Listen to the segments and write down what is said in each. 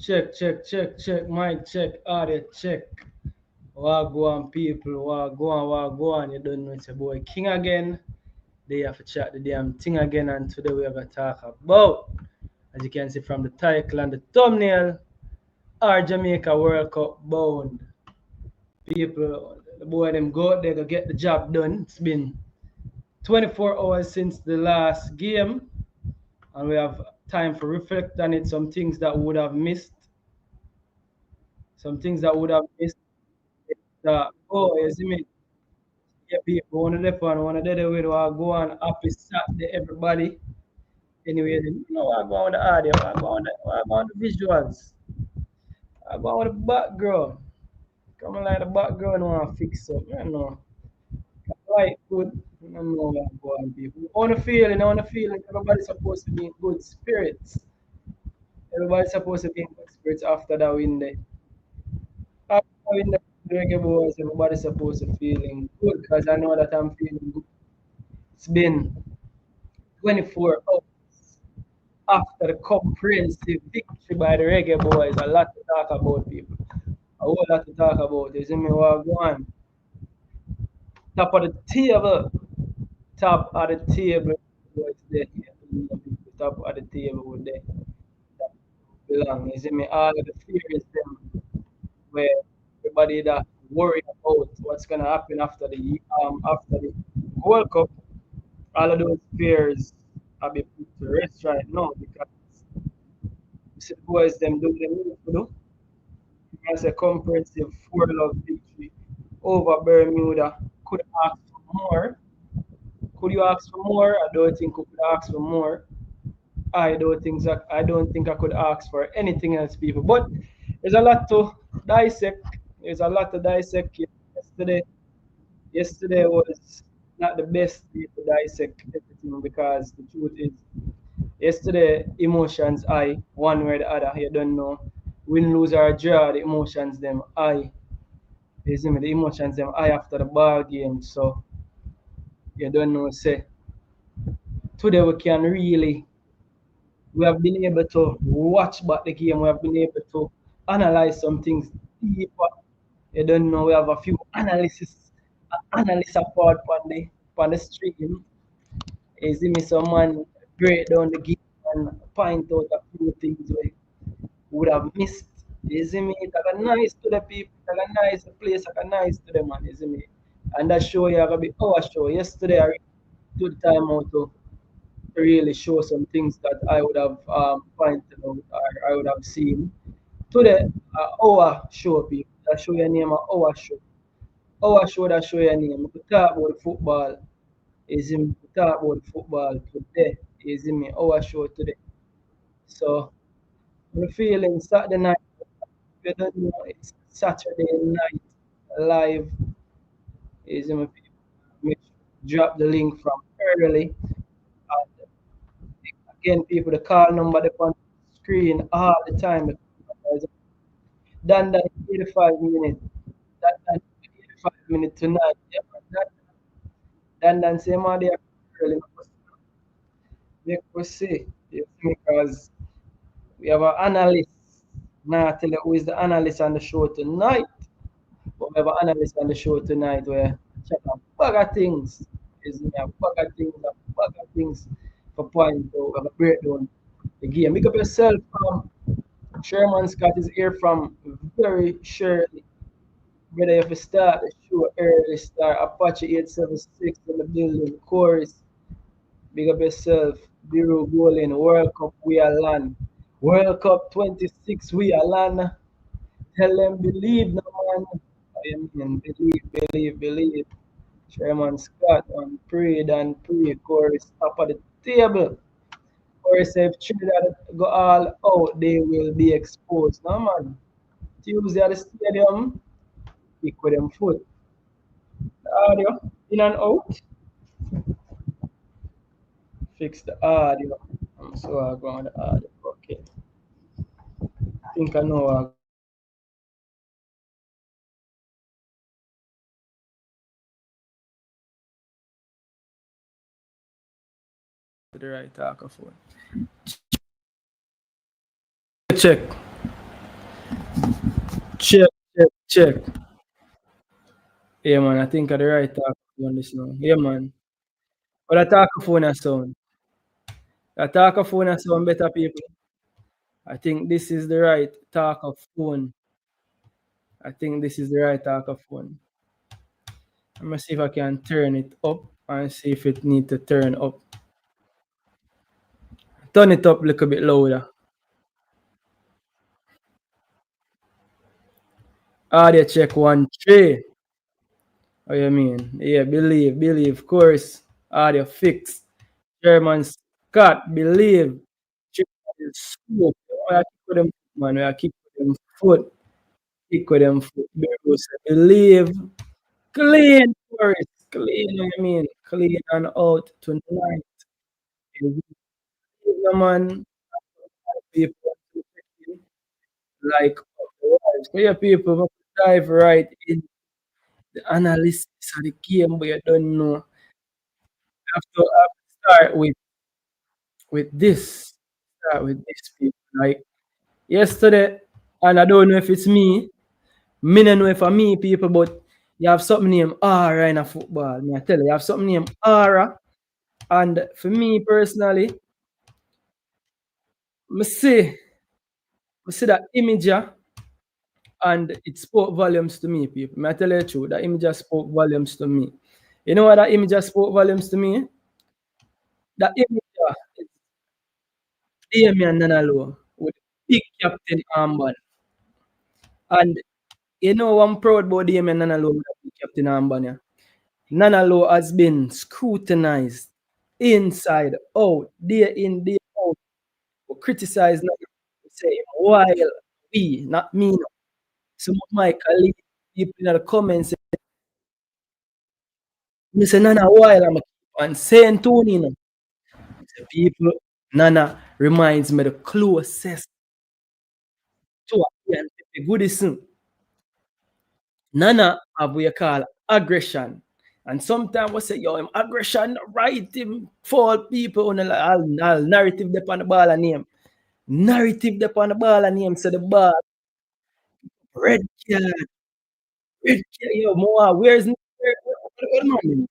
Check. Mic check. Audio check. Wagwan people. Wagwan. You don't know it's your boy King again. They have to chat the damn thing again, and today we are gonna talk about, as you can see from the title and the thumbnail, our Jamaica World Cup bound. People, the boy them go out there to get the job done. It's been 24 hours since the last game, and we have time for reflect on it. Some things that we would have missed. Some things that would have missed. You see me? Yeah, people, one of the fun, one of the way to go on happy Saturday, everybody. Anyway, you know what I go on the audio, what I go on the visuals, I go on the background. Come on, like the background, want to fix up, you know. Like good, I don't know what I go on, people. On the feeling, everybody's supposed to be in good spirits. Everybody's supposed to be in good spirits after that win day. After win the Reggae Boyz, everybody's supposed to feeling good because I know that I'm feeling good. It's been 24 hours after the comprehensive victory by the Reggae Boyz. A lot to talk about, people. A whole lot to talk about. You see me, what go on? Top of the table. Top of the table. Boys there. Top of the table with there. That belong. You see me, all of the fears them where everybody that worry about what's gonna happen after the World Cup, all of those fears are being put to rest right now because you see the boys them do what they need to do. As a comprehensive 4-love victory over Bermuda. Could ask for more. Could you ask for more? I don't think we could ask for more. I don't think I could ask for anything else, people. But there's a lot to dissect. There's a lot to dissect yesterday. Yesterday was not the best day to dissect everything because the truth is, yesterday emotions high, one way or the other. You don't know. Win, lose or draw, the emotions them high. You see me, the emotions them high after the ball game. So you don't know. Say today we have been able to watch back the game. We have been able to analyze some things deeper. You don't know. We have a few analysts apart on the stream. You see me, someone break down the game and point out a few things we would have missed. You see me, it got nice to the people, it got nice the place, it got nice to them, man. You see me, and that show you gonna be our show. Yesterday, I really took the time out to really show some things that I would have pointed out or I would have seen. Today, our show, people, that show your name, our show. Our show that show your name. We talk about football. Is him talk about football today. Is me our show today. So we're feeling Saturday night. You don't know it's Saturday night live. Is him make sure you drop the link from early. And again, people, the call number they on the screen all the time. Done 85 minutes. Done 85 minutes tonight. Yeah, done same all day early. Make we see. You see me, because we have an analyst. Now I tell you who is the analyst on the show tonight. But we have an analyst on the show tonight where check a bag of things. Is me a bag of things for point out, have a breakdown the game. Make up yourself. Sherman Scott is here from very surely. Whether if you start the show early, start Apache 876 in the building, chorus. Big up yourself. Biro Golin, World Cup we are land. World Cup 26 we are land. Tell them believe no man. I mean believe. Sherman Scott and pray. Chorus top of the table. Chorus if Trinidad go all out, they will be exposed. No man. Tuesday at the stadium, pick with them foot. The audio in and out. Fix the audio. So I go on the audio. Okay. I think I know what the right talker for. Check. Check, check, check. Yeah, man, I think of the right talk on this now. Yeah, man. But a talkaphone a sound. A talkaphone a sound better, people. I think this is the right talkaphone. I think this is the right talkaphone. I'm gonna see if I can turn it up and see if it need to turn up. Turn it up a little bit louder. Audio check 1 3. What you mean? Yeah, believe, of course. Audio fix. German Scott, believe. Chicken soup. We are keep with them foot, man. We are keep with them foot. Keep with them foot. Believe. Clean first. Clean, what you mean? Clean and out tonight. Believe, no, man. People like otherwise. So yeah, people we dive right in the analysis of the game, but you don't know. Have to start with this. Start with this, people. Like yesterday, and I don't know if it's me. Me don't know if it's me, people, but you have something named Aura in a football. Me I tell you, you have something named Aura. And for me personally, I see that image and it spoke volumes to me, people. May I tell you the truth, that image spoke volumes to me. You know what that image spoke volumes to me? That image is Damian Nanalo with big captain armband. And you know I'm proud about Damian Nanalo with that big captain armband. Yeah. Nanalo has been scrutinized inside, out, day in, day out, criticized, say, while we, not me, no. Some of my colleagues, people in the comments, me say, Nana, while I'm on saying Tony, no. The people, Nana reminds me the closest to a and Pepe Goodison. Nana have what you call aggression. And sometimes we say, yo, him aggression, right? Him fall people on the all narrative dep on the ball and name. Narrative dep on the ball and name. So the ball, red card, red card, yo, more, where the man them?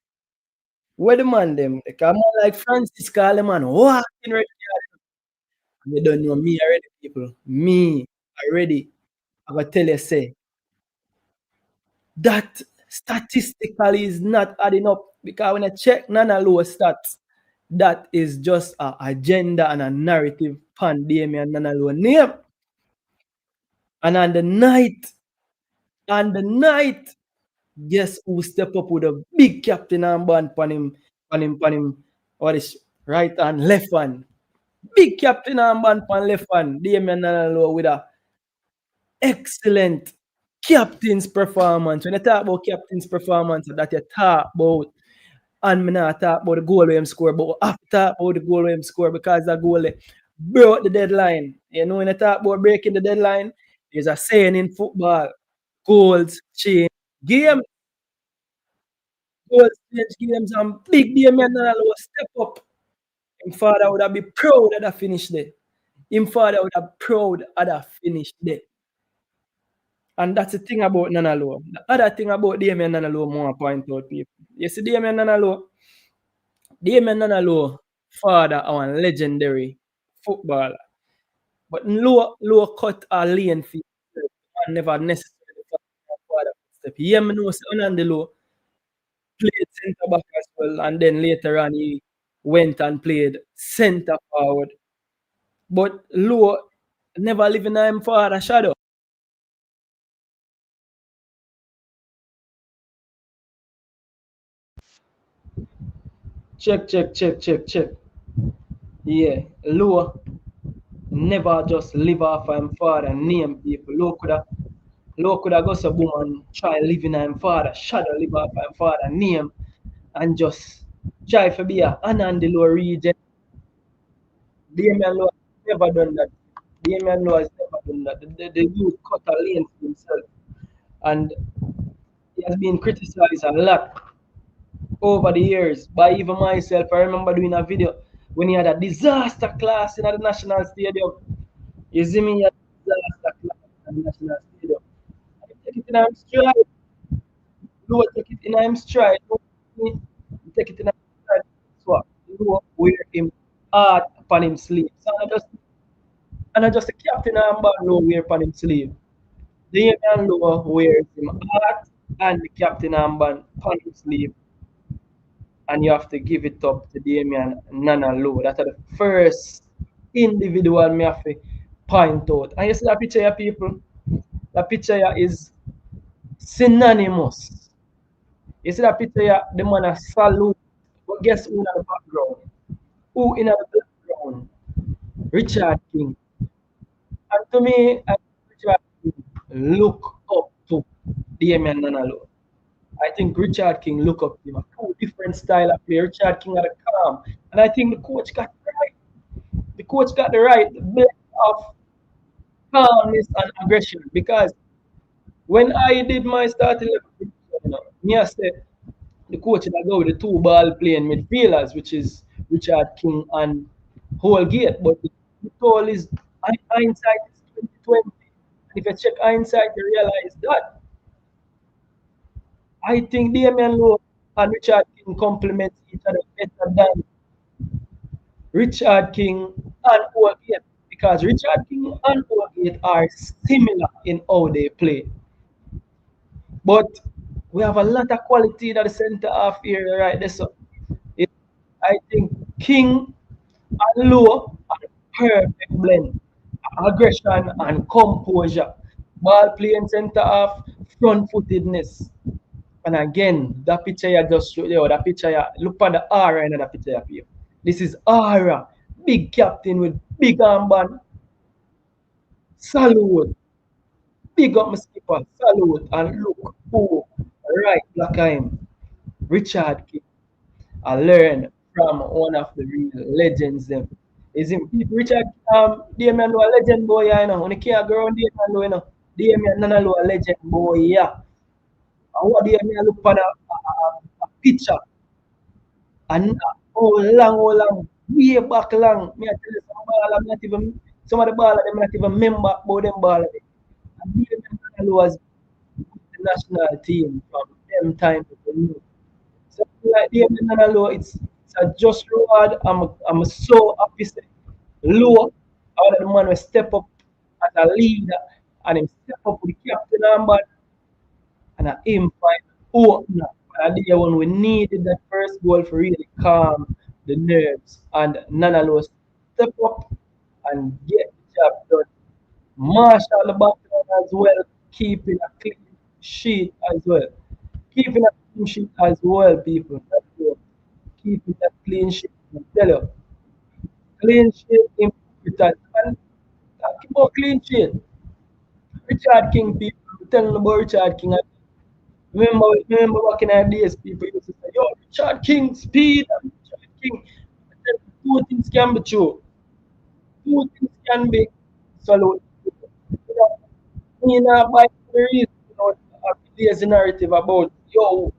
Where the man them? They come on like Francis call the man, walking red card. You don't know me already, people. Me already. I will tell you, say, that statistically is not adding up because when I check Nana low stats, that is just a agenda and a narrative pandemic and Nana low name. And on the night, guess who step up with a big captain armband pan him, what is right hand, left hand. Big captain armband pan left hand. Damian Nanalo with a excellent captain's performance. When you talk about captain's performance, that you talk about, and me not talk about the goal where him score, but I have to talk about the goal where him score because that goal broke the deadline. You know, when you talk about breaking the deadline, there's a saying in football, goals change game, goals change games, and big Damian Nanalo step up. Him father would have been proud of that finish there. Him father would have proud of that finish there. And that's the thing about Nanalo. The other thing about Damian Nanalo, more point out people. You see, Damian Nanalo, father, our legendary footballer. But low cut or lane for himself, and never necessarily father step. Yeah, me know say Onandelo played centre back as well, and then later on he went and played centre forward. But low never living in him father shadow. Check, check, check, check, check. Yeah, low never just live off him father name people. Low coulda go so boom and try living him father shadow live off him father name and just try to be a Anandilo region. Damian Lowe has never done that. Damian Lowe has never done that. The youth cut a lane for himself and he has been criticized a lot over the years by even myself. I remember doing a video when he had a disaster class in the National Stadium. You see me, he had a disaster class in the National Stadium. in him stride. Low take it in him stride. Low take it in him stride. So Low wear him hard upon him sleeve. So I just the captain and ball Low wear upon him sleeve. Damian Lowe wears him heart and the captain armband upon his sleeve, and you have to give it up to Damian Nana Lowe. That's the first individual me have to point out. And you see that picture here, people? That picture here is synonymous. You see that picture here? The man a salute. But guess who in the background? Who in the background? Richard King. And to me, Richard King look up to Damian Nana Lowe. I think Richard King look up to him. A two different style of play. Richard King had a calm. And I think the coach got the right. The coach got the right blend of calmness and aggression. Because when I did my starting level, me I said the coach that go with the two ball playing midfielders, which is Richard King and Holgate. But the told is hindsight is 2020. And if you check hindsight, you realize that I think Damian Lowe and Richard King complement each other better than Richard King and Holgate, because Richard King and Holgate are similar in how they play. But we have a lot of quality in the center half area right there. So it, I think King and Lowe are the perfect blend. Aggression and composure. Ball playing center half, front footedness. And again, that picture you just showed you, that picture you, look at the aura in that picture here. This is aura. Big captain with big armband. Salute. Big up my skipper. Salute. And look who right black him. Richard King. I learned from one of the real legends them. Is him Richard Damian Lowe a legend boy, yeah, you know. When he can't go around Damian Lowe, you know. Damian Nana Lowe a legend boy, yeah. And what Damian look on a picture. And how long, way back long. Me I tell you some ball, I'm not even some of the ball them not even remember about them ball. And me remember was the national team from them time to the new. So like the Nanalo, it's a just reward. I'm so happy say low. All the man will step up as a leader and him step up with the captain number and I aim find opener. And the one we needed that first goal for really calm the nerves. And Nanalo step up and get the job done. Marshall the background as well, keeping a clean sheet as well. Keeping a clean sheet as well, people. That's what- Keeping that clean sheet. I tell you, clean sheet important. And talking about clean sheet, Richard King people, I'm telling about Richard King. Remember back in our days, people used to say, yo, Richard King, speed, and Richard King. I tell you, two things can be true. Two things can be salute. You know, me not buy the reason, there's a narrative about, yo,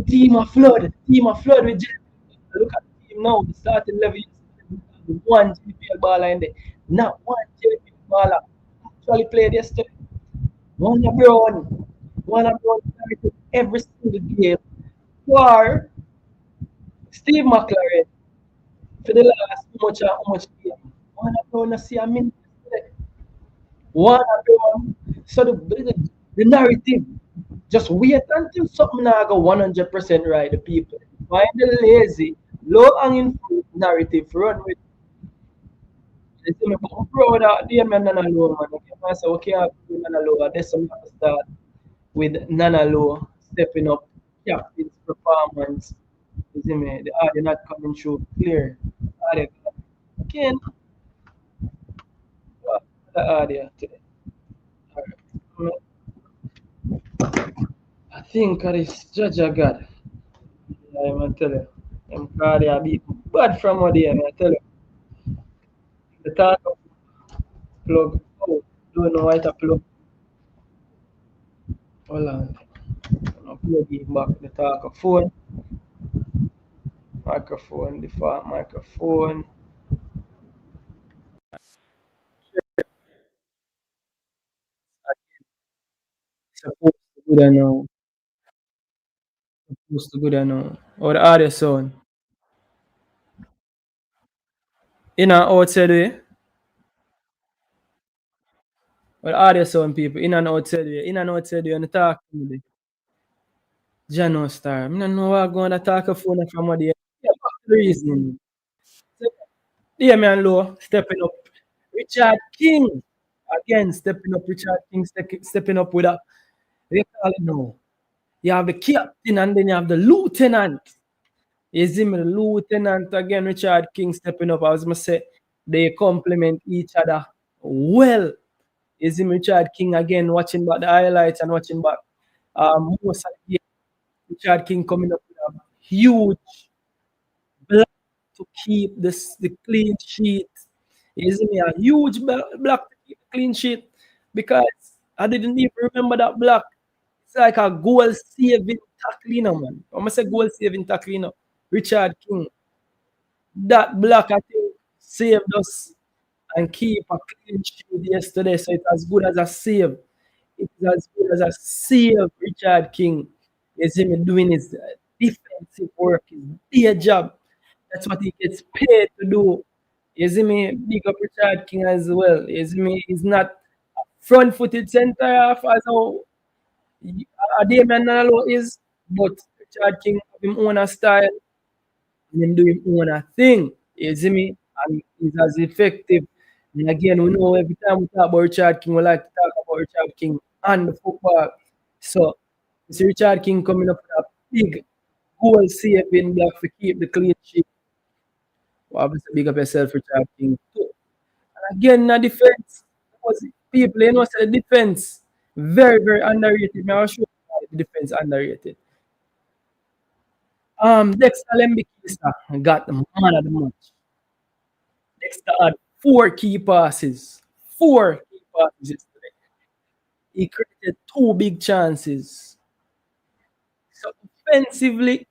team of flood with look at the team now, the starting level, one JPL baller in there. Not one JPL baller actually played yesterday. One LeBron, one LeBron started every single game. For Steve McLaren, for the last how much game. One LeBron, I see a minute yesterday. One LeBron. So the narrative, just wait until something now go 100% right, the people. Find the lazy, low hanging fruit narrative run with. You see me, but I'm proud that the man Nana Low, man. Okay, I say, okay, I have to do Nana Low. There's some have to start with Nana Low stepping up captain's performance. You see me, the audio not coming through clear. Audio, again, the audio today. Alright. I think that is Judge of God. I'm gonna tell you. I'm proud of be bad from what there, I tell you. The talk of plug. Oh, don't know why to plug. Hold on. I'll plug it back the talk of phone. Microphone, default microphone. Supposed to good I know. Supposed to good I know. Or the audio sound. In and outside way. Or the audio sound people. In and outside way. In and outside way. And the talk to me. Jano Star. I don't know what I'm going to talk a phone from what they. Yeah, back to the reason. Yeah, man, low. Stepping up. Richard King. Again, stepping up. Richard King stepping up with a. They call it now. You have the captain and then you have the lieutenant. You see me, the lieutenant again, Richard King stepping up. I was gonna say they complement each other well. You see me, Richard King again watching back the highlights and watching back most of the game. Richard King coming up with a huge block to keep the clean sheet. You see me, a huge block to keep the clean sheet because I didn't even remember that block. It's like a goal saving tackling, man. I'm gonna say goal saving tackling. Richard King. That block, I think, saved us and keep a clean sheet yesterday. So it's as good as a save. It's as good as a save, Richard King. You see me doing his defensive work, his day job. That's what he gets paid to do. You see me, big up Richard King as well. You see me, he's not a front-footed centre half as how Damian Nalo is, but Richard King have him own a style and him do him own a thing. You see me? And he's as effective. And again, we know every time we talk about Richard King, we like to talk about Richard King and the football. So, you see Richard King coming up with a big goal saving block to keep the clean sheet. Well, obviously, big up yourself, Richard King. Too. And again, the defense, was people, you know, say the defense, very, very underrated. Now, I'll show you why the defense underrated. Dexter Lembikisa got the man of the match. Dexter had four key passes. Four key passes yesterday. He created two big chances. So offensively,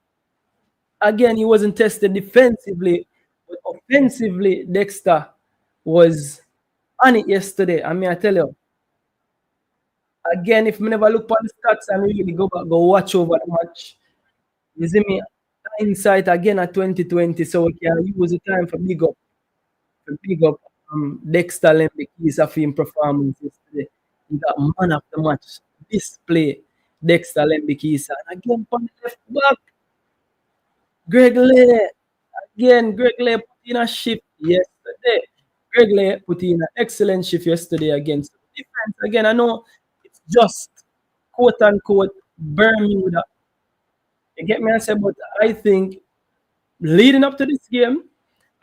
again, he wasn't tested defensively, but offensively, Dexter was on it yesterday. I mean, I tell you, again, if me never look at the stats and really go back, go watch over the match, you see me, hindsight again at 2020, so we can use the time for big up Dexter Lembikisa for him performance yesterday. He got man of the match display. Dexter Lembikisa. And again, on the left back, Greg Lay. Again, Greg Lay put in a shift yesterday. Greg Lay put in an excellent shift yesterday against the defense. Again, I know it's just quote unquote Bermuda. You get me? I say, but I think leading up to this game,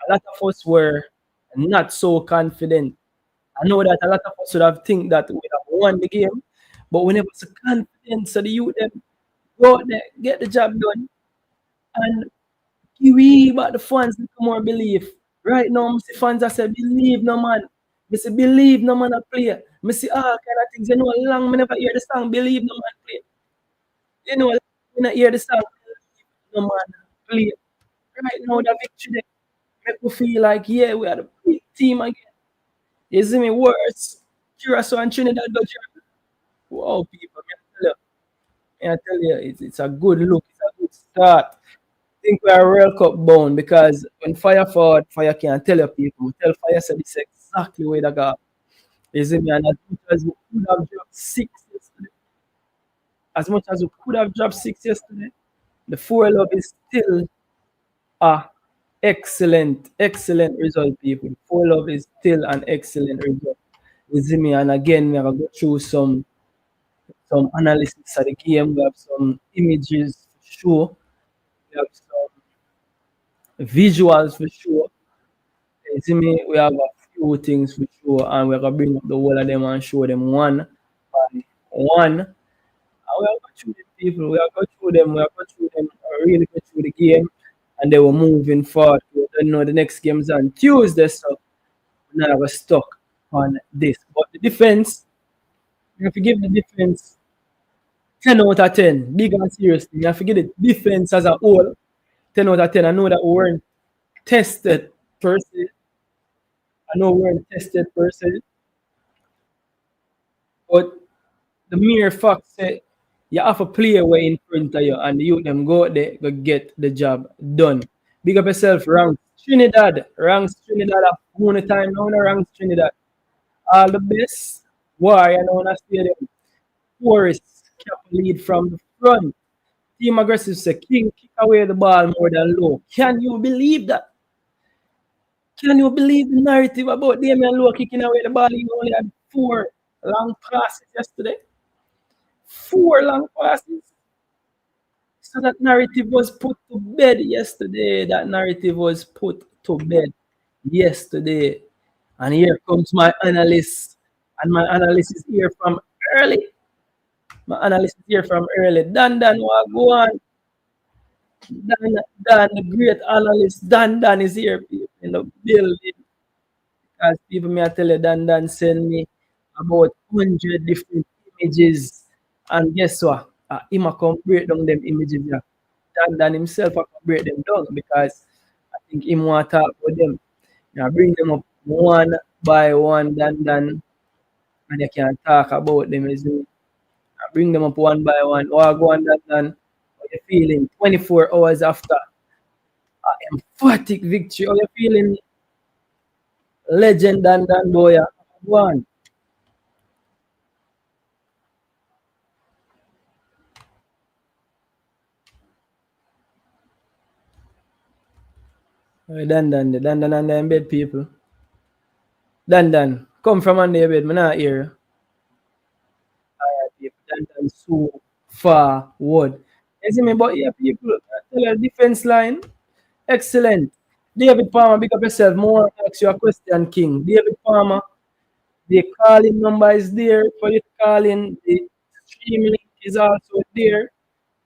a lot of us were not so confident. I know that a lot of us would have think that we have won the game, but we never so confident. So the youth them go out there, get the job done, and we but the fans little more belief. Right now, I see fans I say believe no man. I say believe no man a play. I see all kind of things. You know, long me never hear the song believe no man play. You know, me not hear the song believe no man play. Right now, the victory there make me feel like yeah, we are the big team again. You see me worse. Curacao and Trinidad go through. Wow, people, I tell you, it's a good look. It's a good start. I think we are World Cup bound because when fire forward, fire can tell you people. Tell fire say this exactly where they go. You see me, and as much as we could have dropped six yesterday, as much as we could have dropped six yesterday, the 4 love is still a excellent, excellent result, people. 4 love is still an excellent result. You see me, and again, we have to go through some analysis of the game. We have some images for sure. We have some visuals for sure. You see me, we have a few things for sure, and we're gonna bring up the whole of them and show them one by one. And we have go through the people, we have go through them, we have go through them, really go through the game, and they were moving forward. We don't know the next game's on Tuesday, so we're not stuck on this. But the defense, you have to give the defense 10 out of 10. Big and serious. You have to give the defense as a whole 10 out of 10. I know that we weren't tested per se. I know we weren't tested per se. But the mere fact that you have a player way in front of you and you them go out there go get the job done. Big up yourself, Ranks Trinidad. Ranks Trinidad a whole time now na Ranks Trinidad. All the best. Why I know na stadium. Forest cap lead from the front. Team aggressive say King kick away the ball more than low. Can you believe that? Can you believe the narrative about Damian Lowe kicking away the ball? He only had 4 long passes yesterday. 4 long passes. So that narrative was put to bed yesterday. That narrative was put to bed yesterday. And here comes my analyst. And my analyst is here from early. My analyst is here from early. Dan, Wagwan. Dan, the great analyst. Dan is here in the building. As people may tell you, Dan send me about 100 different images. And guess what? Him come break down them images. Yeah. Dan himself can break them down because I think him want to talk about them. Yeah, bring them up one by one, Dan, and you can talk about them. Bring them up one by one. Oh, go on, Dan. How you feeling? 24 hours after an emphatic victory. How you feeling? Legend Dan boy. Go on. Dan under in bed, people. Dan, come from under your bed. I'm not here. Alright, people. Dan so forward. You see me, but yeah, people. I tell you, defense line, excellent. David Palmer, pick up yourself. More ask you a question, King. David Palmer, the calling number is there for you to call in. The stream link is also there.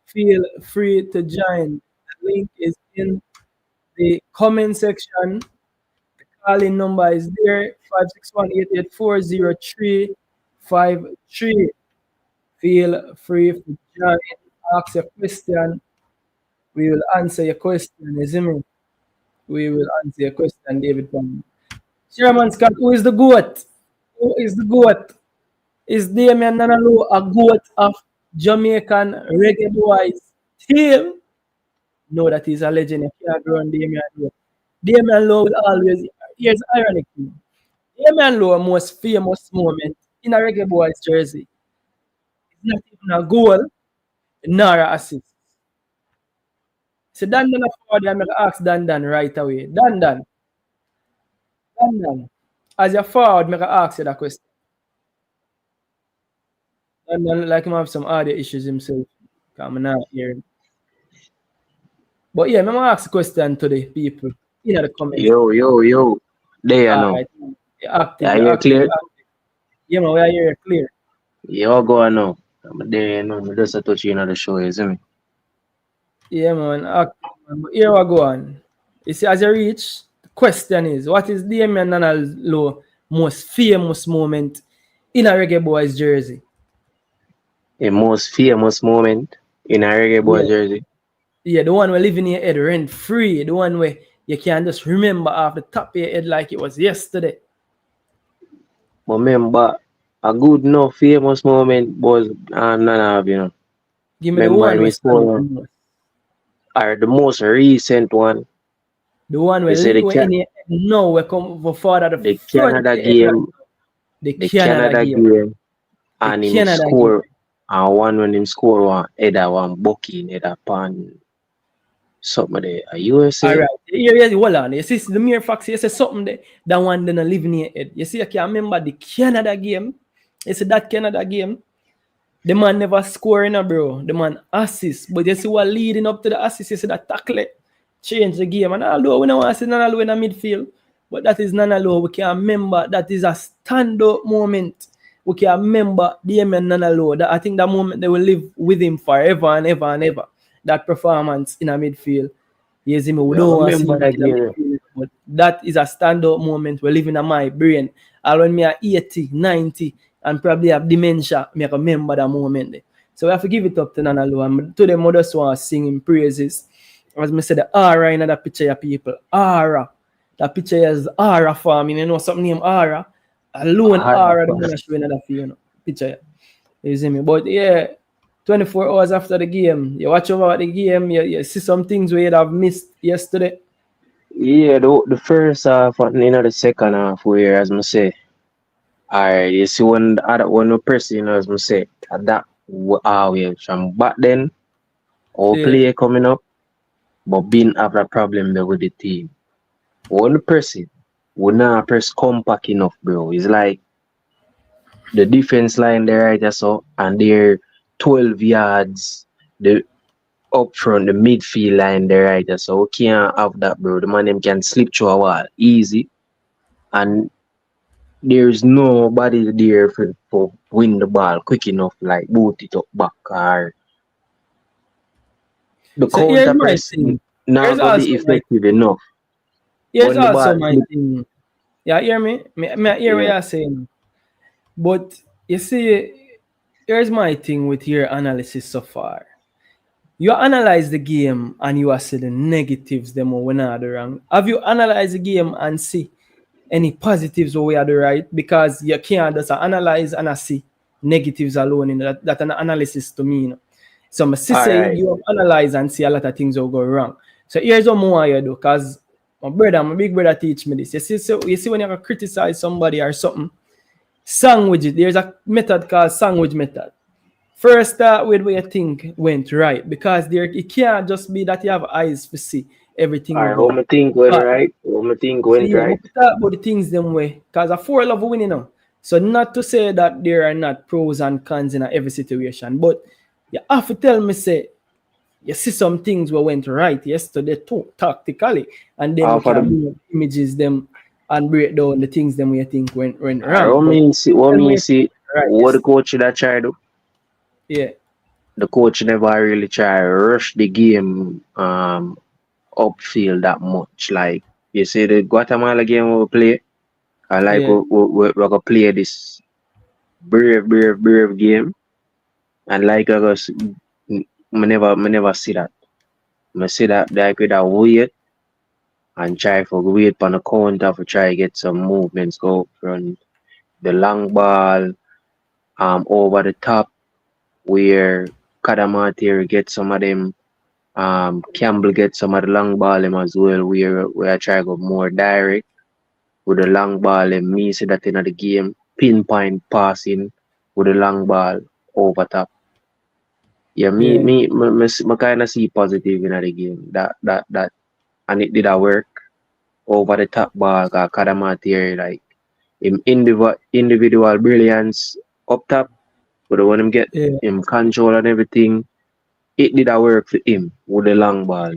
Feel free to join. The link is in the comment section. The calling number is there. 561-884-0353. Feel free to join. Ask your question. We will answer your question. You see me? We will answer your question, David Palmer. Chairman Scott, who is the GOAT? Who is the GOAT? Is Damian Nanalo a GOAT of Jamaican Reggae Boyz team? No, that is a legend. You can't grow on Damian Lowe. Damian Lowe will always, here's ironic. Damian Lowe's most famous moment in a Reggae Boyz jersey is not even a goal, nor an assist. So Dan forward, I'm going to ask Dan right away. Dan, as you're forward, I'm going to ask you that question. Dan like him have some audio issues himself. I'm not hearing. But yeah, I'm going to ask the question to the people in the comments. Yo. There you know. Right. You're active. Yeah, you're clear? Yeah, man, we are here clear. You go on now. I'm there, you know. I just a touch you on the show, you see me? Yeah, man. Active, man. But here we go on. You see, as you reach, the question is, what is Damian Nanalo's most famous moment in a Reggae Boyz jersey? The most famous moment in a Reggae Boyz jersey. Yeah, the one we're living in your head rent free. The one where you can just remember off the top of your head like it was yesterday. But remember, a good enough famous moment was none of, you know. Give me remember the one or the most recent one. The one where in your head now we come for further the Canada game. The Canada game. And him score and one when him score one either one bucking either pan something there. A USA. Alright. Yeah, hold on. You see the mere fact you say something there, that one then live in your head. You see, I can remember the Canada game. You see that Canada game. The man never scoring, bro. The man assist. But you see what leading up to the assist, you see that tackle change the game. And although we don't want to see Nanalo in the midfield, but that is Nanalo. We can remember that is a stand-up moment. We can remember Damian Nanalo. I think that moment they will live with him forever and ever and ever. That performance in a midfield. You see me, we don't want to see that, but that is a stand-up moment we live in my brain. And when me are 80, 90, and probably have dementia, I remember that moment. So we have to give it up to Nanalo. And to them, I just want to sing him praises. As I said, the aura in that picture, people. Aura. That picture is aura for me. You know something named aura? Alone aura, the one I show in that picture. You see me? But yeah, 24 hours after the game, you watch over the game, you see some things where you'd have missed yesterday. Yeah, the first half and the second half where, as I say, you see when we press, as I say, that we from back then, all Yeah. player coming up, but being have a problem there with the team. When we press it, we not press compact enough, bro. It's like the defense line there right there, so and they're 12 yards. The up front, the midfield line there right there, so we can't have that, bro. The man them can slip through a wall easy, and there's nobody there for win the ball quick enough, like boot it up back or the So here's counter my press thing. not Here's gonna also be my effective enough. here's When the also ball, my thing. Yeah, hear me? Me hear what yeah, you're saying. But you see, here's my thing with your analysis so far. You analyze the game and you are see the negatives them or when are the wrong. Have you analyzed the game and see any positives or we are the right? Because you can't just analyze and I see negatives alone in that an analysis to me. So I all say right, you have analyze and see a lot of things will go wrong. So here's what more you do, because my big brother teach me this. You see when you criticize somebody or something, sandwich it. There's a method called sandwich method. First start with what you think went right, because there it can't just be that you have eyes to see everything all will right. What go me think went bad. right? What me think So went yeah, we right? talk about the things them way, because a 4 level winning now. So not to say that there are not pros and cons in every situation, but you have to tell me say you see some things were went right yesterday too, tactically, and then we For can the bring up images them and break down the things them we think went all right, wrong. But what tell me me see, right, what the yes. coach that try do? Yeah, The coach never really try rush the game upfield that much. Like you see the Guatemala game we play, I like yeah, we gonna play this brave game, and like me never see that. I see that like with that wait and try for wait on the counter for try get some movements go from the long ball over the top where Kadamatir get some of them Campbell get some of the long ball him as well where I try go more direct with the long ball and me see that in the game pinpoint passing with the long ball over top. Yeah, yeah, me kind of see positive in the game. That and it did a work over the top ball. Cause Kadamati like him individual brilliance up top, but when him get yeah, him control and everything, it did a work for him with the long ball.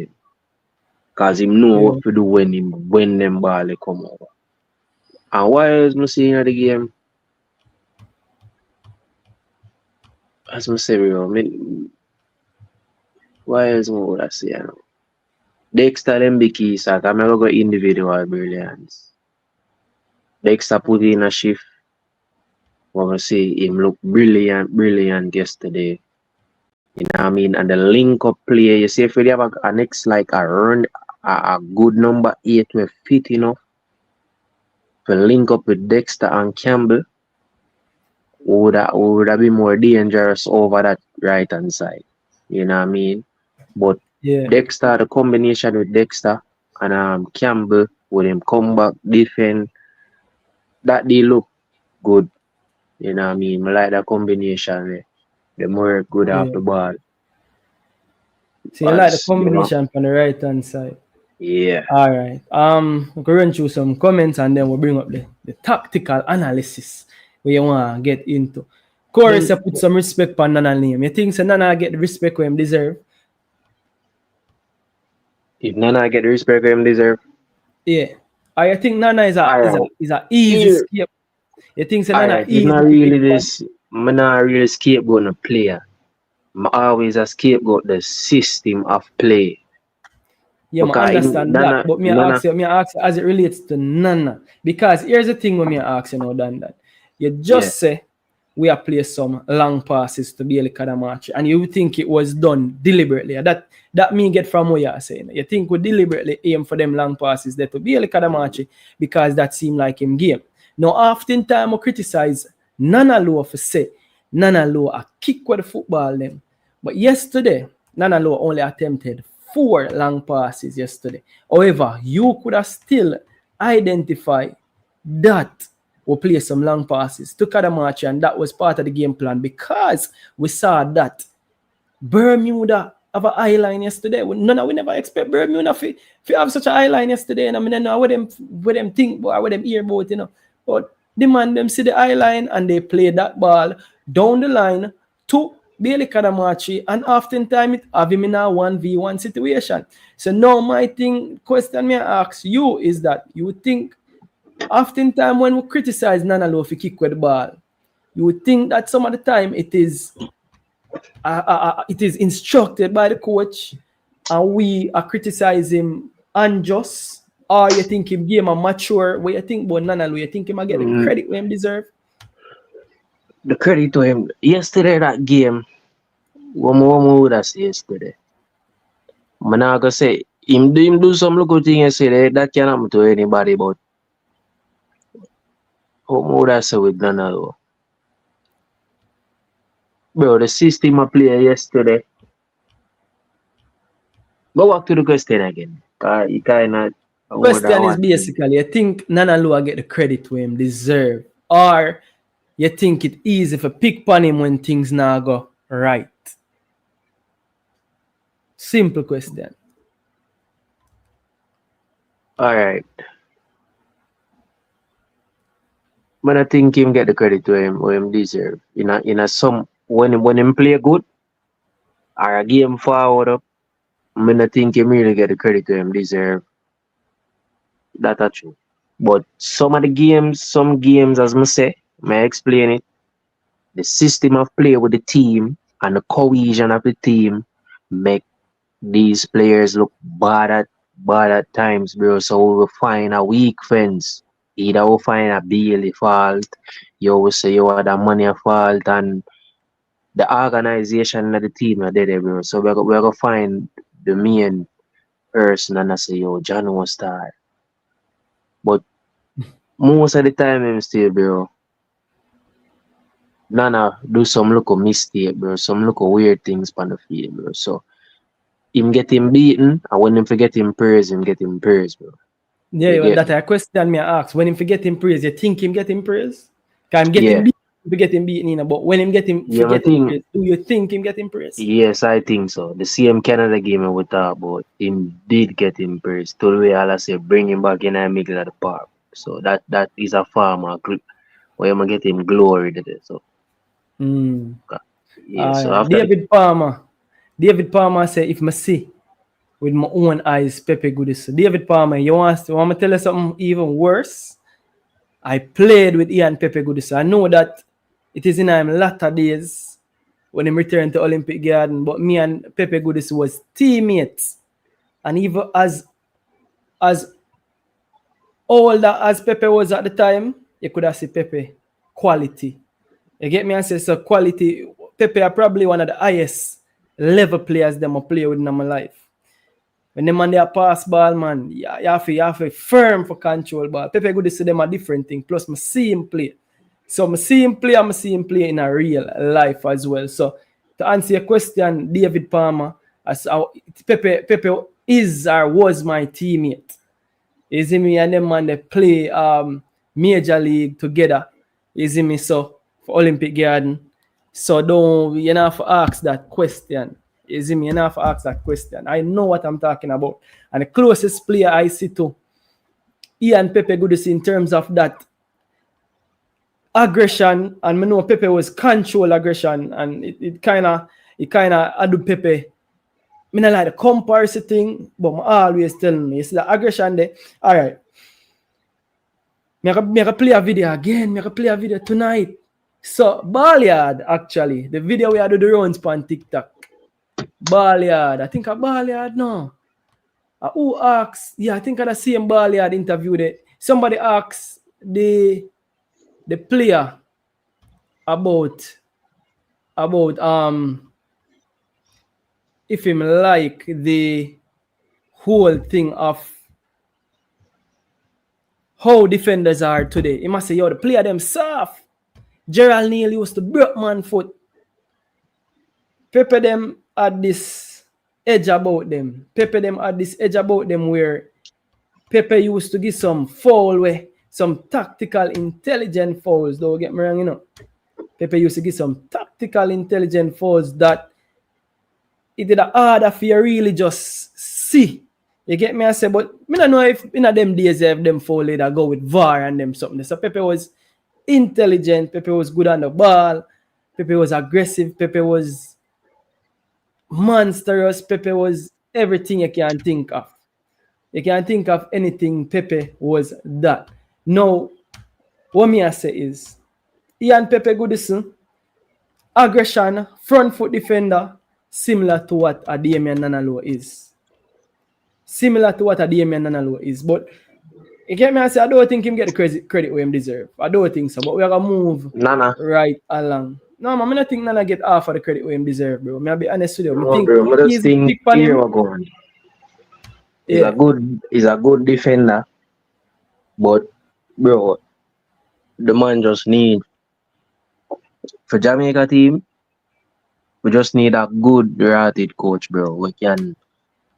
Cause him know yeah. what to do when them ball come over. And why else me seeing the game? As me say, bro, why else me would I say? You know? Dexter them big keys, I'm gonna go individual brilliance. Dexter put in a shift. We're gonna see him look brilliant yesterday. You know what I mean? And the link up play, you see if we have a next like a run a good number 8 with fit enough to link up with Dexter and Campbell, would have been more dangerous over that right hand side. You know what I mean? But Yeah, Dexter, the combination with Dexter and Campbell with him come back defend, that they look good. You know what I mean? I like that combination. The more good off yeah. the ball. So you like the As you know, combination on the right hand side. yeah. All right. We can run through some comments and then we'll bring up the tactical analysis where you want to get into. Chorus, you put some respect on Nana name. You think so Nana get the respect where him deserve? If Nana get the respect him deserve, Yeah. I think Nana is a is a alright. is a easy Here, escape. You think so Nana alright. If easy not to pick really on? this, I'm not really scapegoat a player. I'm always a scapegoat the system of play. Yeah, I Because in understand that. But Nana, me ask you as it relates to Nana. Because here's the thing when me ask you now, Dan, that you yeah. just say we are play some long passes to Bailey Kadamachi, and you think it was done deliberately. That me get from what you're saying. You think we deliberately aim for them long passes there to Bailey Kadamachi because that seemed like him game. Now, oftentimes we criticize Nana Low for say Nana Low a kick with the football them. But yesterday, Nana Low only attempted 4 long passes yesterday. However, you could have still identify that we play some long passes to Kadamachi, and that was part of the game plan because we saw that Bermuda have a high line yesterday. We never expect Bermuda to have such a high line yesterday. And I mean, I know what them think or what them hear about, you know. But the man them see the high line and they play that ball down the line to Bailey Kadamachi, and oftentimes it have him in a 1v1 situation. So now my question me ask you is that you think oftentimes when we criticize Nana Low for kick with the ball, you would think that some of the time it is instructed by the coach and we are criticizing unjust, or you think him game a mature? What you think about Nana Low? You think him get the credit where him deserve? The credit to him. Yesterday that game, what would I say yesterday? I'm not gonna say him do some little thing yesterday that can happen to anybody, but what would I say with Nana Low? Bro, the system I play yesterday. Go back to the question again. You kinda Question is basically, you think Nana Low get the credit where him deserve, or you think it easy for pick on him when things now go right? Simple question. All right. But I think him get the credit to him where him deserve. In a some when him play good or a game forward up, I think him really get the credit to him deserve. That's true. But some of the games, some games as I say, may I explain it. The system of play with the team and the cohesion of the team make these players look bad at times, bro. So we will find a weak fence. Either we find a Bailey fault, you will say you had a money fault, and the organization of the team are there, bro. So we're gonna find the main person and I say, yo, John was start. But most of the time I'm still, bro. Nana do some little mistake, bro. Some little weird things on the field, bro. So him get him beaten, and when him forget him praise, bro. Yeah, that a question me ask. When him forget him praise, you think him get him praise? Can him get him beaten? Forget him beaten, you know, but when him get him forget him praise, do you think him get him praise? Yes, I think so. The same Canada game we talk about, him did get him praise. To the way I say, bring him back in the middle of the park. So that is a farmer where you get him glory today. So yeah, so after David Palmer say if I see with my own eyes Pepe Goodis. David Palmer, you want me to tell you something even worse? I played with Ian Pepe Goodis. I know that it is in him latter days when he returned to Olympic Garden, but me and Pepe Goodis was teammates. And even as old as Pepe was at the time, you could have seen Pepe quality. You get me? I say so quality. Pepe are probably one of the highest level players them I play with in my life. When them on their pass ball, man, you have to firm for control ball. Pepe good to see them a different thing. Plus, I see him play. So I see him play in a real life as well. So to answer your question, David Palmer, as Pepe is or was my teammate. You see me and them man they play major league together. You see me so for Olympic Garden. So don't you have to ask that question. You see me, you have to ask that question. I know what I'm talking about. And the closest player I see to Ian Pepe Goodis in terms of that aggression, and I know Pepe was control aggression, and it kind of I do Pepe. I mean, I like the comparison thing, but I always tell me, you see the aggression there. All right. I can play a video again. I can play a video tonight. So, Ballard, actually, the video we had do the runs on TikTok. Ballard, I think a Ballard, no. Who asked? Yeah, I think I the same Ballard interview there. Somebody asked the player about if him like the whole thing of how defenders are today. He must say, yo, the player them soft. Gerald Neal used to break man foot. Pepe them had this edge about them. Pepe them had this edge about them where Pepe used to give some foul way, some tactical, intelligent fouls. Don't get me wrong, you know. Pepe used to give some tactical, intelligent fouls that it did harder for you really just see. You get me? I say, but I don't know if in them days if them foul later go with VAR and them something. So Pepe was intelligent. Pepe was good on the ball. Pepe was aggressive. Pepe was monstrous. Pepe was everything you can think of. You can think of anything. Pepe was that. Now, what me I say is, Ian Pepe Goodison, aggression, front foot defender, similar to what a Damian Nanalo is. Similar to what a Damian Nanalo is. But you get me, I say, I don't think him get the credit where him deserve. I don't think so. But we are going to move Nana. right along. No, man, I don't think Nana get half of the credit where him deserve, bro. I'll be honest with you. I No, think bro, I just he's think pick on here him. we go. Yeah. He's a good defender. But bro, the man just need for Jamaica team, we just need a good rated coach, bro. We can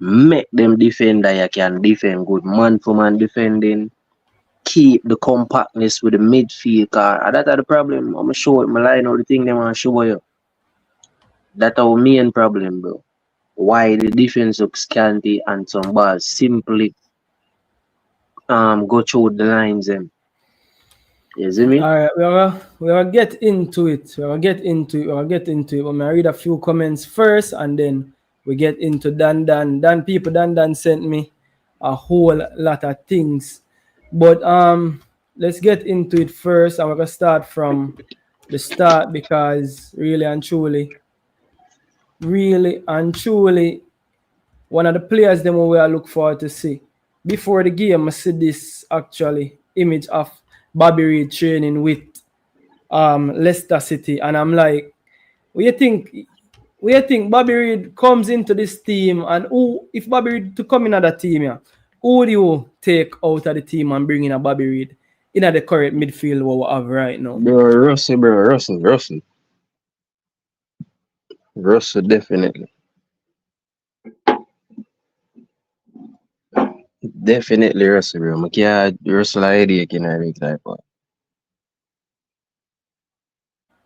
make them defend that you can defend good man for man defending. Keep the compactness with the midfield car. That's the problem. I'm sure my line or the thing they want to show you. That's our main problem, bro. Why the defense looks scanty and some balls simply go through the lines them. You see me? All right, we will get into it. We will get into it. But I read a few comments first, and then we get into Dan. Dan sent me a whole lot of things. But let's get into it first. I'm gonna start from the start because really and truly, one of the players them we I look forward to see. Before the game, I see this actually image of Bobby Reid training with Leicester City, and I'm like, what you think Bobby Reid comes into this team, and who, if Bobby Reid to come in another team, yeah, who would you take out of the team and bring in a Bobby Reid in the current midfield what we have right now? Bro, Russell, definitely. Definitely Russell, bro. Makia Russell idea can I make that part.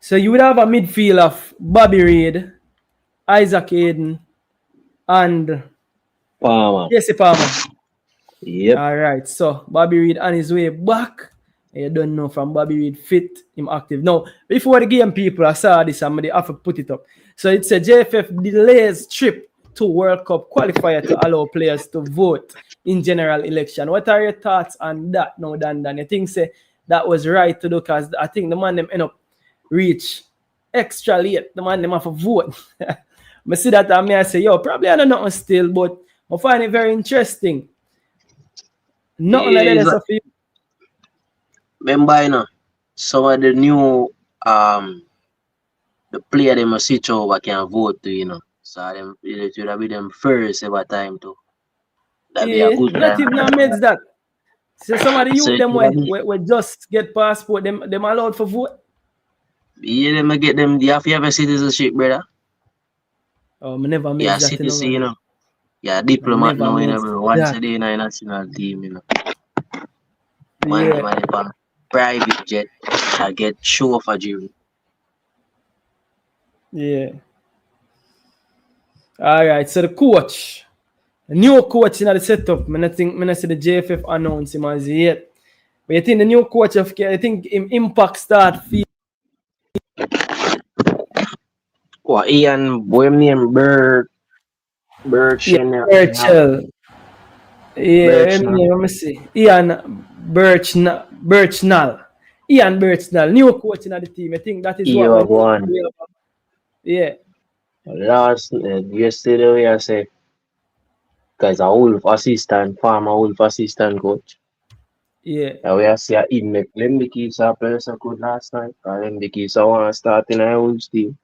So you would have a midfield of Bobby Reid, Isaac Hayden, and Palmer. Jesse Palmer. Yep. All right. So Bobby Reid on his way back. You don't know from Bobby Reid fit, him active. Now, before the game, people, I saw this, somebody have to put it up. So it's a JFF delays trip to World Cup qualifier to allow players to vote in general election. What are your thoughts on that now, Dan? You think say that was right to do? Because I think the man them end up reach extra late. The man them have to vote. I see that and I say, yo, probably I don't know still, but I find it very interesting. Nothing like that. So remember, you know, some of the new the player they must switch over can vote to, you know. So them it should be them first every time too. That'd be a good not time. even amidst that. So some of the So youth them we just get passport, them allowed for vote. yeah, them get them. You have to have a citizenship, brother. Oh, I never made Yeah, that. citizen, you know. Yeah, diplomat never now, you know, made bro. Once that. a day in a national team, you know. Yeah. Man, private jet, I get show for jury. Yeah. All right. So the coach, the new coach in the setup. I see the JFF announce him as yet. But you think the new coach of I think him impact start feel. Well, Ian, boy, name Yeah, Birchell. Yeah, let me see. Ian Birchnell. Ian Birchnell, new coach in the team. I think that is what we one. Yeah. Last yesterday I say, guys, a Wolf assistant, former Wolf assistant coach. Yeah. And we see a make them the keys a play so good last night. And them the keys I want to start in a Wolves team.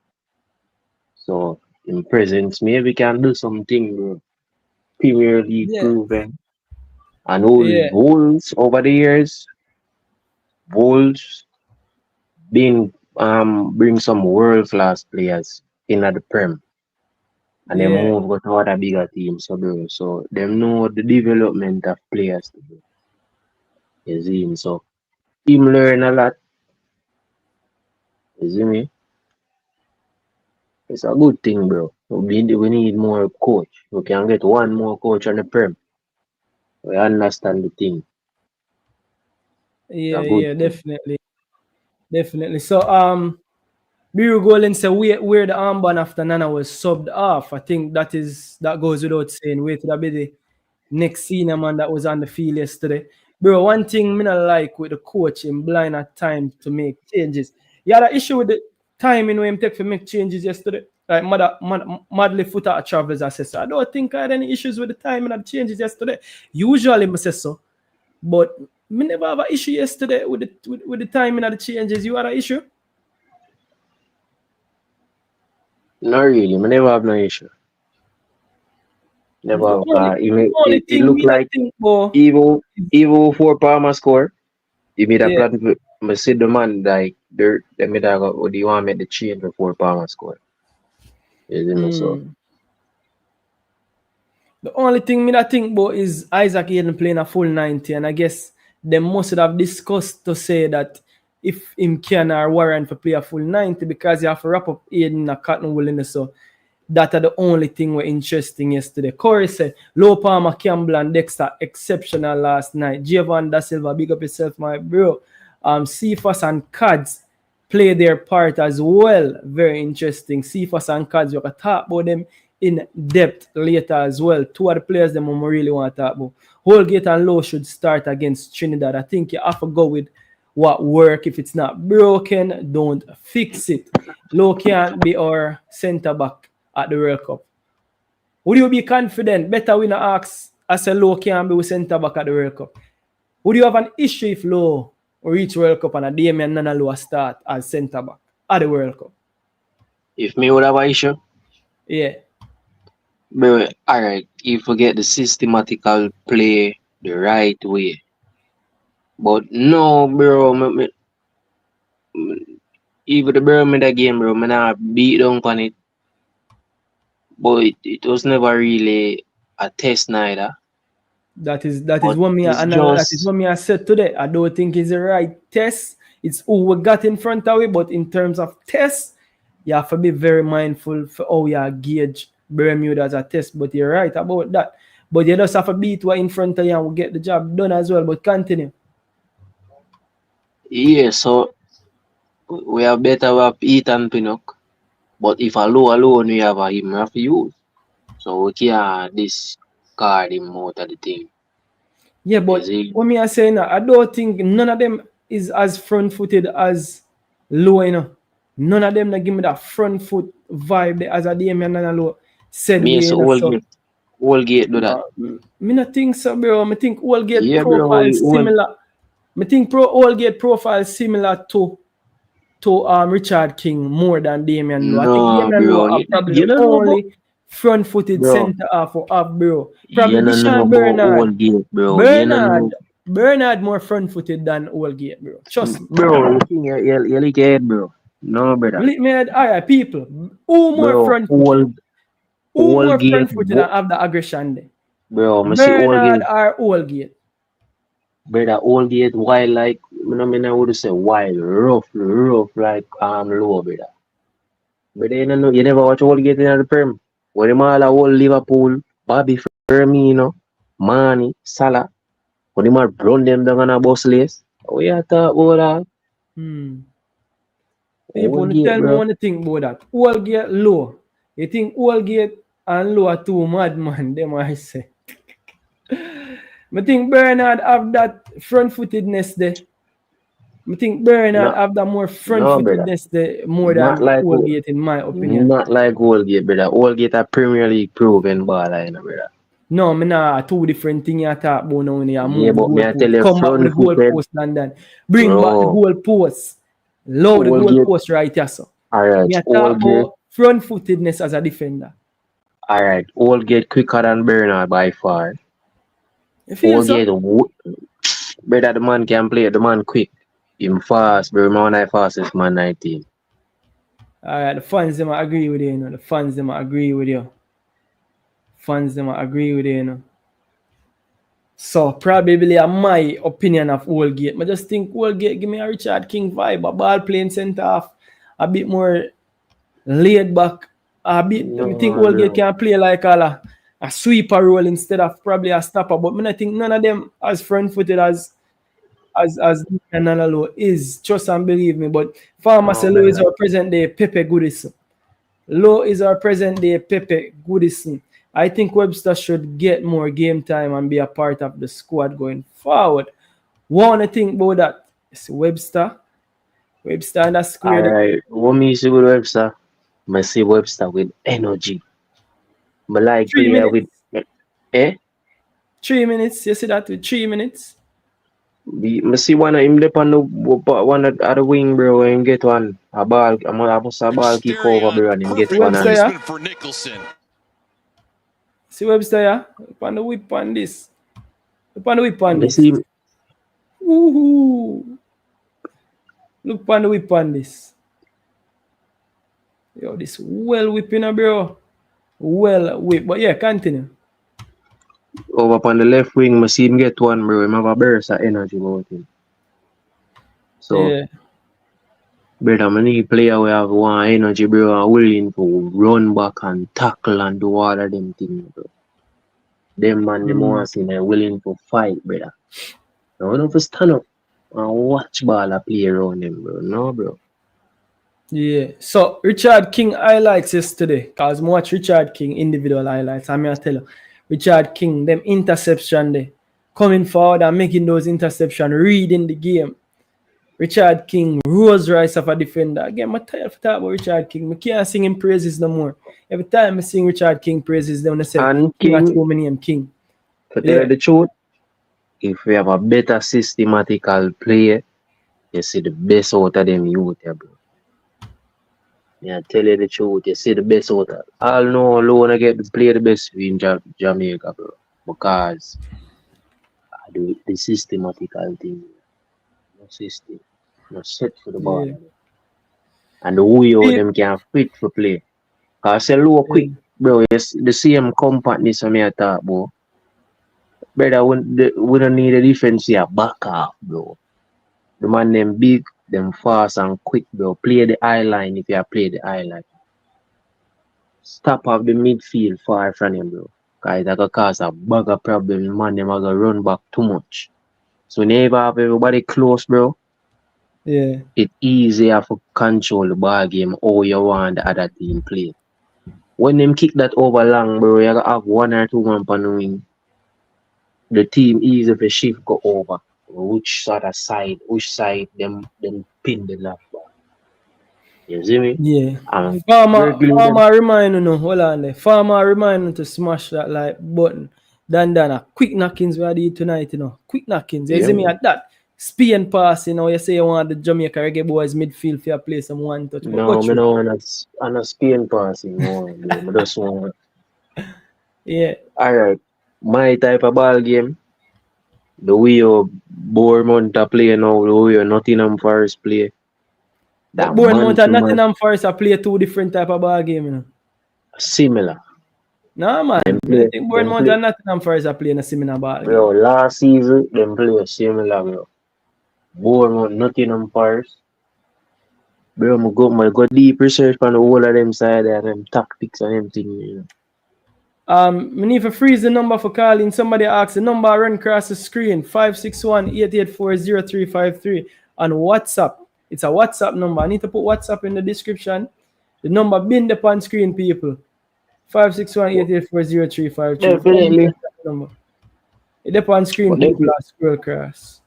So in presence, maybe can do something, bro. Premier League proven. And Wolves over the years, Wolves been bring some world class players in at the Prem and then Yeah, move go to other bigger teams, so bro. So them know the development of players to do. You see me? So him learn a lot, you see me? It's a good thing, bro. We need more coach. We can get one more coach on the Prem. We understand the thing. It's a yeah, good yeah, thing. definitely, definitely. So Biru Golden say where the armband after Nana was subbed off. I think that goes without saying. Wait till that be the next senior man that was on the field yesterday. Bro, one thing me not like with the coach in blind at time to make changes. You had an issue with the timing when him take for make changes yesterday. Like madly foot out of travels, I said so. I don't think I had any issues with the timing of the changes yesterday. Usually I say so. But me never have an issue yesterday with the timing of the changes. You had an issue? Not really. I never have no issue. Never The have only car. the only It thing look me not like think about even for Palmer score. You made a yeah. plan for I see the man like they made a go, what do you want to make the change before Palmer score? You see me? So Mm. The only thing me that think about is Isaac Hayden playing a full 90, and I guess they must have discussed to say that if him can or warrant for play a full 90 because you have to wrap up Hayden a cotton wool in the so that are the only thing were interesting yesterday. Corey said, Low Palmer, Campbell, and Dexter exceptional last night. Javon Da Silva, big up yourself, my bro. Cephas and Cads play their part as well. Very interesting. Cephas and Cads, we can talk about them in depth later as well. Two of the players them we really want to talk about. Holgate and Lowe should start against Trinidad. I think you have to go with what work. If it's not broken, don't fix it. Lowe can't be our centre back at the World Cup. Would you be confident? Better we not ask as a Low can be with centre back at the World Cup. Would you have an issue if Low reach World Cup and a Damian Nana Low start as centre back at the World Cup? if me would have an issue, Yeah. bro, alright, if we get the systematical play the right way. But no, bro, even the Bermuda game, bro, me not beat down on it. But it was never really a test neither. That is But what me it's that is just what me I said today. I don't think it's the right test. It's who we got in front of it, but in terms of test, you have to be very mindful for how you gauge Bermuda as a test. But you're right about that. But you just have to beat what in front of you and we'll get the job done as well. But continue. yeah, so we have better have Ethan Pinnock. But if a low alone we have a him have to use. So we can't discard him out of the thing. Yeah, You but see? what me I say now, I don't think none of them is as front footed as Low, you know. None of them that give me that front foot vibe there as a Damian and Low said Me we, so you know. So Allgate do that. no, me not think so, bro. Me think Allgate Yeah, bro, profile similar. Me think Allgate profile similar to Richard King more than Damian Lowe. I think no, Damian Lowe bro. are probably You the don't know about only front-footed bro. center half of half, bro. You Probably don't know Deshaun about Bernard. Allgate, bro. You don't know, Bernard more front-footed than Allgate, bro. Trust me. bro. You think you like your head, bro. No, brother. Believe me, alright, people. Who more Bro, front-footed? Who more Allgate, front-footed and have the aggression there? bro. Me see Bernard Allgate, or Allgate? brother. Allgate wild like, I would say wild, rough like low, brother. But then you know, you never watch Allgate in the Prem. When them all a whole Liverpool, Bobby Firmino, Manny, Salah. When them all run them down on a bus lace. We are talk about that. Hmm. People, Allgate, tell me bro. what you think about that. Allgate low. You think Allgate and low are two madman, them I say. I think Bernard have that front-footedness there. I think Bernard No, have that more no, brother. front-footedness there more Not than like Allgate, in my opinion. not like Allgate, brother. Allgate a Premier League proven baller, you know, brother. No, me nah, two different things you talk about now when you Yeah, move the but me I tell goalpost. you, Come back with front the footed, goalpost and then bring back the bro. goalpost. Low the Allgate, goalpost right here, so. alright. Me a talk Allgate, about front-footedness as a defender. alright. Allgate quicker than Bernard by far. You feel so? Allgate, brother, the man can play. The man quick. Him fast, bro. Him one of the fastest man 19. Alright, the fans them agree with you, you know. The fans them agree with you. Fans them agree with you, you know. So probably my opinion of Woolgate. I just think Woolgate give me a Richard King vibe, a ball playing centre half, a bit more laid back. A bit No, I think Woolgate bro. can play like a sweeper role instead of probably a stopper. But I think none of them as front footed as Nanalo is. Trust and believe me. But Farmer No, Selo is man. our present day Pepe Goodison. Low is our present day Pepe Goodison. I think Webster should get more game time and be a part of the squad going forward. Want to think about that? It's Webster. Webster and that square there. Alright. What me see with Webster? I see Webster with energy. I like 3 minutes. player with eh? 3 minutes. You see that with 3 minutes? I see one of him dip on one of the wing, bro, and him get one. A ball, I must a ball kick over, bro, and him get See one. Webster, And yeah? See Webster, yeah? Look on the whip on this. Look on the whip on I this. see him. Woohoo! Look on the whip on this. Yo, this well whipping, bro. Well whip. But yeah, continue. Over on the left wing, I see him get one, bro. Him have a burst of energy about him. So, Yeah. brother, I need player who have one energy, bro, and willing to run back and tackle and do all of them things, bro. Them man, them want see they willing to fight, brother. Now, we don't have to stand up and watch ball and play around them, bro. No, bro. Yeah. So Richard King highlights yesterday. Cause I watch Richard King individual highlights. I'm gonna tell you, Richard King, them interception there, coming forward and making those interceptions, reading the game. Richard King, Rose Rice of a defender. Again, I'm tired of talking about Richard King. I can't sing him praises no more. Every time I sing Richard King praises, they wanna say And King at King, too many name King. to tell you the truth, if we have a better systematical play, you see the best out of them youth, yeah, bro. Yeah, tell you the truth, you see the best out of all know who wanna get to play the best in Jamaica, bro. Because I do the systematical thing. No system. No set for the ball. Yeah. And the way them can fit for play. Cause say low quick, bro, yes, the same compactness of me I talk about. Brother, we don't need a defense here, back off, bro. The man them big, them fast and quick, bro. Play the eye line if you play the eye line. Stop off the midfield far from him, bro. Cause that could cause a bigger problem. Man, them are gonna run back too much. So never have everybody close, bro. Yeah. It's easier to control the ball game how you want the other team play. When them kick that over long, bro, you gotta have one or two man on the wing. The team easy to shift go over. Which side them pin the left ball. You see me? Yeah. Regularly Farmer remind you know, hold on there. Farmer remind you to smash that like button. Dandana, quick knockings we did tonight, you know. Quick knockings. You see me at that? Speed pass, you know, you say you want the Jamaica Reggae Boyz midfield for you play some one touch. no, I don't want a Spain passing one. I just want. Yeah. Alright. My type of ball game. The way you Bournemouth play now, the way you Nottingham Forest play. But Bournemouth and Nottingham Forest play two different type of ball game, you know. Similar. Nah, man. I think Bournemouth and Nottingham Forest are playing a similar ball game. Bro, last season, them play similar, bro. Bournemouth, Nottingham Forest. Bro, I go deep research on the whole of them side and them tactics and them things, you know. I need to freeze the number for calling. Somebody asked the number run across the screen 561-884-0353 on WhatsApp. It's a WhatsApp number. I need to put WhatsApp in the description. The number been up on screen, people. 561-884-0353. Definitely. It's up on screen, people. Scroll across.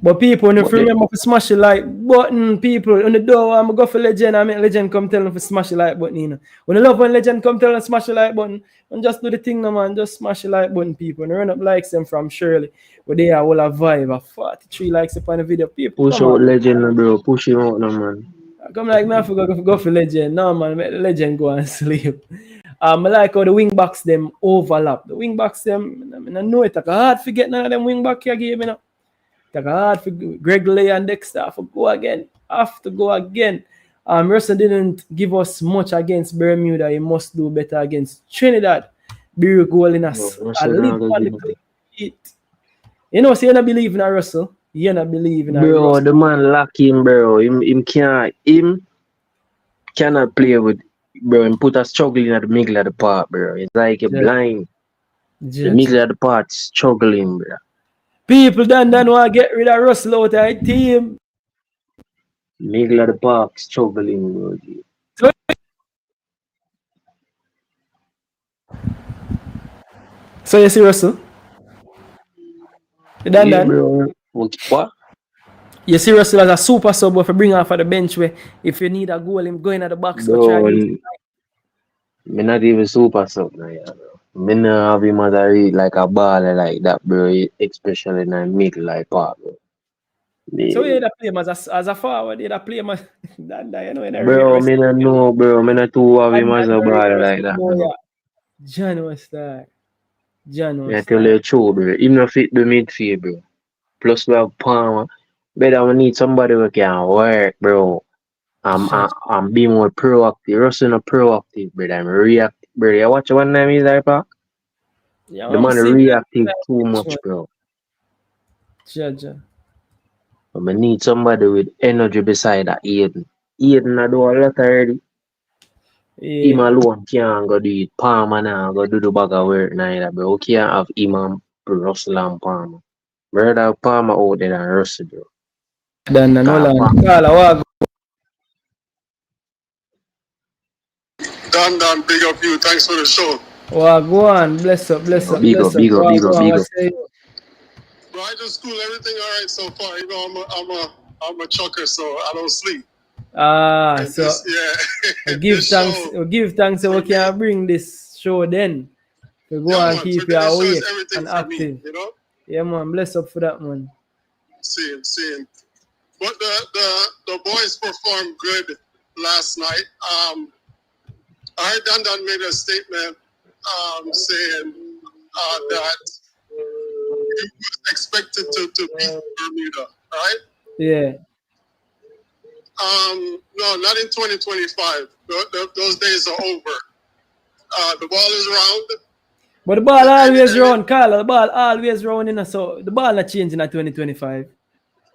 But people, if you remember to smash the like button, people, on the door, I'm going to go for Legend, I make Legend come tell them to smash the like button, you know. When you love when Legend come tell them to smash the like button, and just do the thing, no man, just smash the like button, people. And run up likes them from Shirley, where they are all a vibe, 43 likes upon the video, people. Push out Legend, bro, push him out, no man. Come like, me, I forgot to go for Legend. No, man, make the Legend go and sleep. I like how the wing backs them overlap. The wing backs them, I know it, like hard to get none of them wing back here, give me now. Take hard for Gregory and Dexter for go again. Have to go again. Russell didn't give us much against Bermuda. He must do better against Trinidad. Be goal in us. I Russell live not gonna on the give up. clean sheet. You know, so you not believe in a Russell. You not believe in a Bro, Russell. the man lock him, bro. Him cannot play with, bro. Him put a struggling at the middle of the park, bro. It's like a Yeah, blind. The yeah, middle yeah. of the park struggling, bro. People done want to get rid of Russell out of our team. Middle of the park struggling, bro. So, so you see Russell? You done Yeah, done? bro. What? You see Russell as a super sub if you bring off of the bench where if you need a goal, him going at the box for try Bro, use. me not even super something like that, bro. Me not have him as a like a baller like that, bro. Especially in the middle like park, bro. So you Me- either play him as a forward, you either play him as that you know in a rate Bro, me not respect. know, bro. Me not too have him And as that a rate baller like respect that, more, bro. yeah. John was that. John Me I was tell that. you the truth, bro. Him not fit the midfield, bro. Plus we have Palmer. Better we need somebody who can work, bro. Judge. I'm being more proactive. Russell not proactive, brother. I'm reactive, brother. You watch one time he's like, "Pa?" Yeah, The I'm man seeing reactive that too bench much, man. bro. Judge. But I need somebody with energy beside that Aiden. Aiden I do a lot already. Him Yeah. alone can't go do it. Palmer now go do the bag of work neither, bro. We can't have him and Russell and Palmer. Brother Palmer out there than Russell, bro. Done and hold Cause on. Palmer. Call a wag. Don, big up you. Thanks for the show. Wag go on. Bless up, bless up, Big up, bless up. big up, Wag big go up, on. big What up. say? Bro, I just school everything all right so far. You know, I'm a chucker, so I don't sleep. And So this, yeah, give this thanks. show Give thanks that for we me, can bring this show then. We go yeah, and man. keep Today you this show is awake everything and for me. active. You know, Yeah, man. Bless up for that, man. seeing. But the boys performed good last night. I heard Don made a statement saying that he was expected to beat Bermuda, right? Yeah. No, not in 2025. Those days are over. The ball is round. But the ball And, always and it, round, Carl. The ball always round, so the ball not changing at 2025.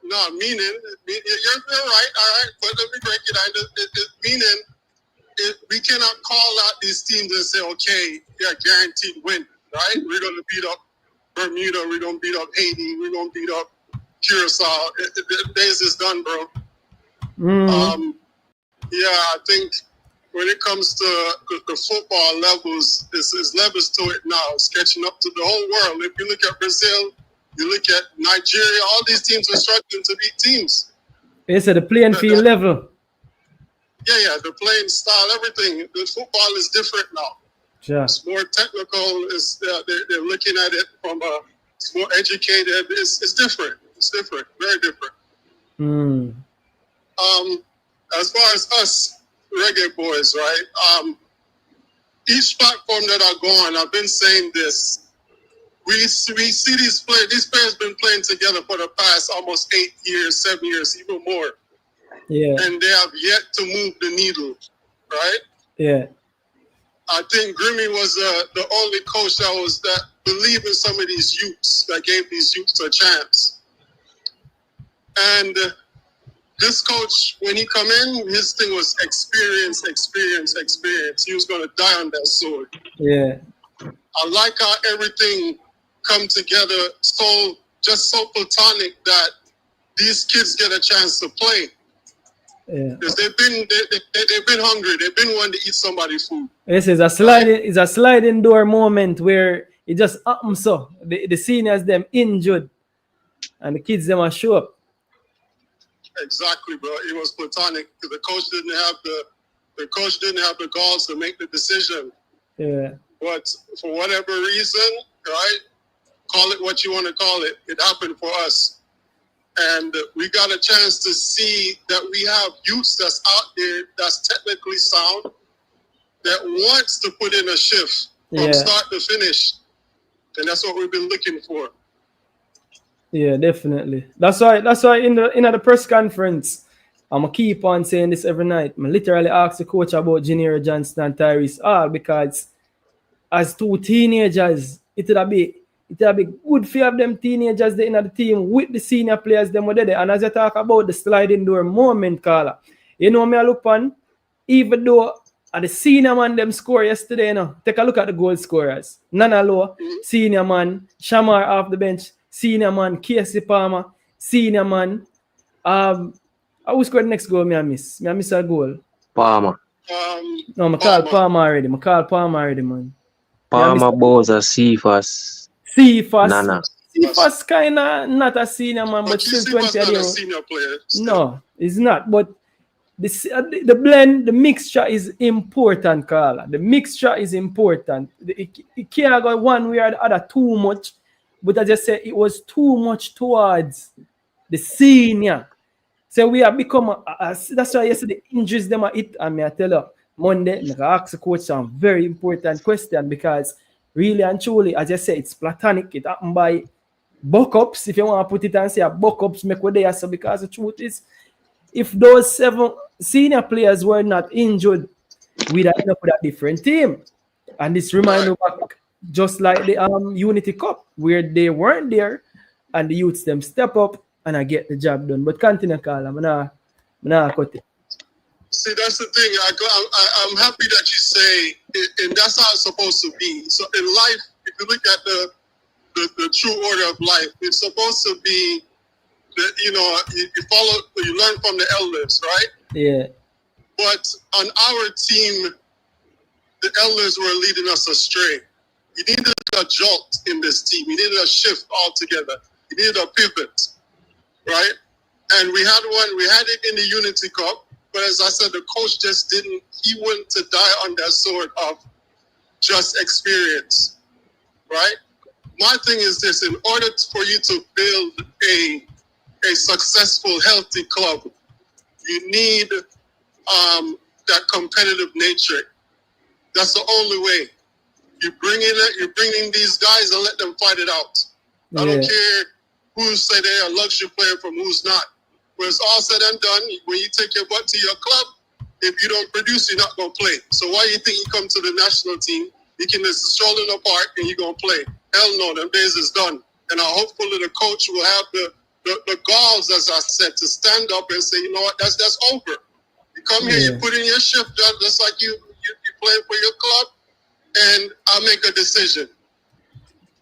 no, meaning, you're right, all right, but let me break it down. Meaning, we cannot call out these teams and say, okay, yeah, guaranteed win, right? We're going to beat up Bermuda, we're going to beat up Haiti, we're going to beat up Curacao. The days is done, bro. Yeah, I think when it comes to the football levels, there's levels to it now. It's catching up to the whole world. If you look at Brazil, you look at Nigeria, all these teams are struggling to beat teams. They said the playing field level. Yeah, the playing style, everything. The football is different now. Sure. It's more technical. They're looking at it from it's more educated. It's different. It's different. Very different. As far as us Reggae Boyz, right? Each platform that I go on, I've been saying this. We see these players. These players been playing together for the past almost 8 years, 7 years, even more. Yeah. And they have yet to move the needle, right? Yeah. I think Grimmy was the only coach that believed in some of these youths, that gave these youths a chance. And this coach, when he come in, his thing was experience. He was going to die on that sword. Yeah. I like how everything come together so platonic that these kids get a chance to play. Yeah. Because they've been hungry. They've been wanting to eat somebody's food. This is a sliding. It's a sliding door moment where it just happens. So the seniors them injured, and the kids them are show up. Exactly, bro. It was platonic because the coach didn't have the balls to make the decision. Yeah. But for whatever reason, right? Call it what you want to call it. It happened for us. And we got a chance to see that we have youths that's out there that's technically sound, that wants to put in a shift from start to finish. And that's what we've been looking for. Yeah, definitely. That's why in the press conference, I'm gonna keep on saying this every night. I literally ask the coach about Junior Johnston and Tyrese Hall because as two teenagers, it would be good for have them teenagers there in the team with the senior players them were there. And as you talk about the sliding door moment, Carla, you know me I look on, even though at the senior man them score yesterday, you know, take a look at the goal scorers. Nana Low, senior man, Shamar off the bench, senior man, Casey Palmer, senior man. I scored the next goal me I miss. Me I miss a goal. Palmer. No, I call Palmer already, man. Palmer, Bowser, Cephas, Nana. Cephas kind of not a senior man, but still 20 not a senior player. Still. No, it's not. But the blend, the mixture is important, Carla. The mixture is important. It can't go one way or the other too much. But I just said it was too much towards the senior. So we have become, that's why yesterday injuries them are it. And me I tell you, Monday, I ask the coach some very important question because really and truly, as I say, it's platonic. It happened by buck-ups. If you want to put it and say buck-ups make what they are. So because the truth is, if those 7 senior players were not injured, we'd end up with a different team. And this reminds me back just like the Unity Cup, where they weren't there and the youths them step up and I get the job done. But continue, Carla. I'm not cut it. See, that's the thing. I'm happy that you say, and that's how it's supposed to be. So in life, if you look at the true order of life, it's supposed to be that, you know, you learn from the elders, right? Yeah. But on our team, the elders were leading us astray. You needed a jolt in this team. You needed a shift altogether. You needed a pivot, right? And we had one. We had it in the Unity Cup. But as I said, the coach just he went to die on that sword of just experience, right? My thing is this: in order for you to build a successful, healthy club, you need that competitive nature. That's the only way. You're bringing these guys and let them fight it out. I don't care who say they're a luxury player from who's not. When it's all said and done, when you take your butt to your club, if you don't produce, you're not going to play. So why do you think you come to the national team, you can just stroll in the park and you're going to play? Hell no, them days is done. And hopefully the coach will have the galls, as I said, to stand up and say, you know what, that's over. You come here, you put in your shift, just like you playing for your club, and I'll make a decision.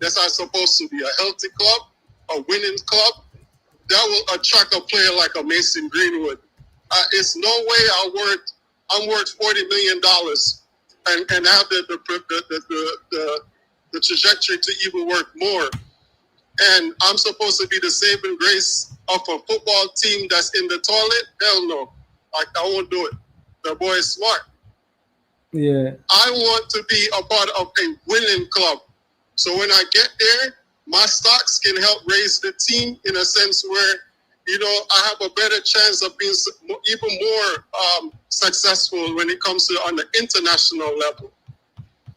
That's how it's supposed to be. A healthy club, a winning club, that will attract a player like a Mason Greenwood. It's no way I'm worth $40 million and have the trajectory to even work more. And I'm supposed to be the saving grace of a football team that's in the toilet? Hell no. I won't do it. The boy is smart. Yeah. I want to be a part of a winning club. So when I get there, my stocks can help raise the team in a sense where, you know, I have a better chance of being even more successful when it comes to on the international level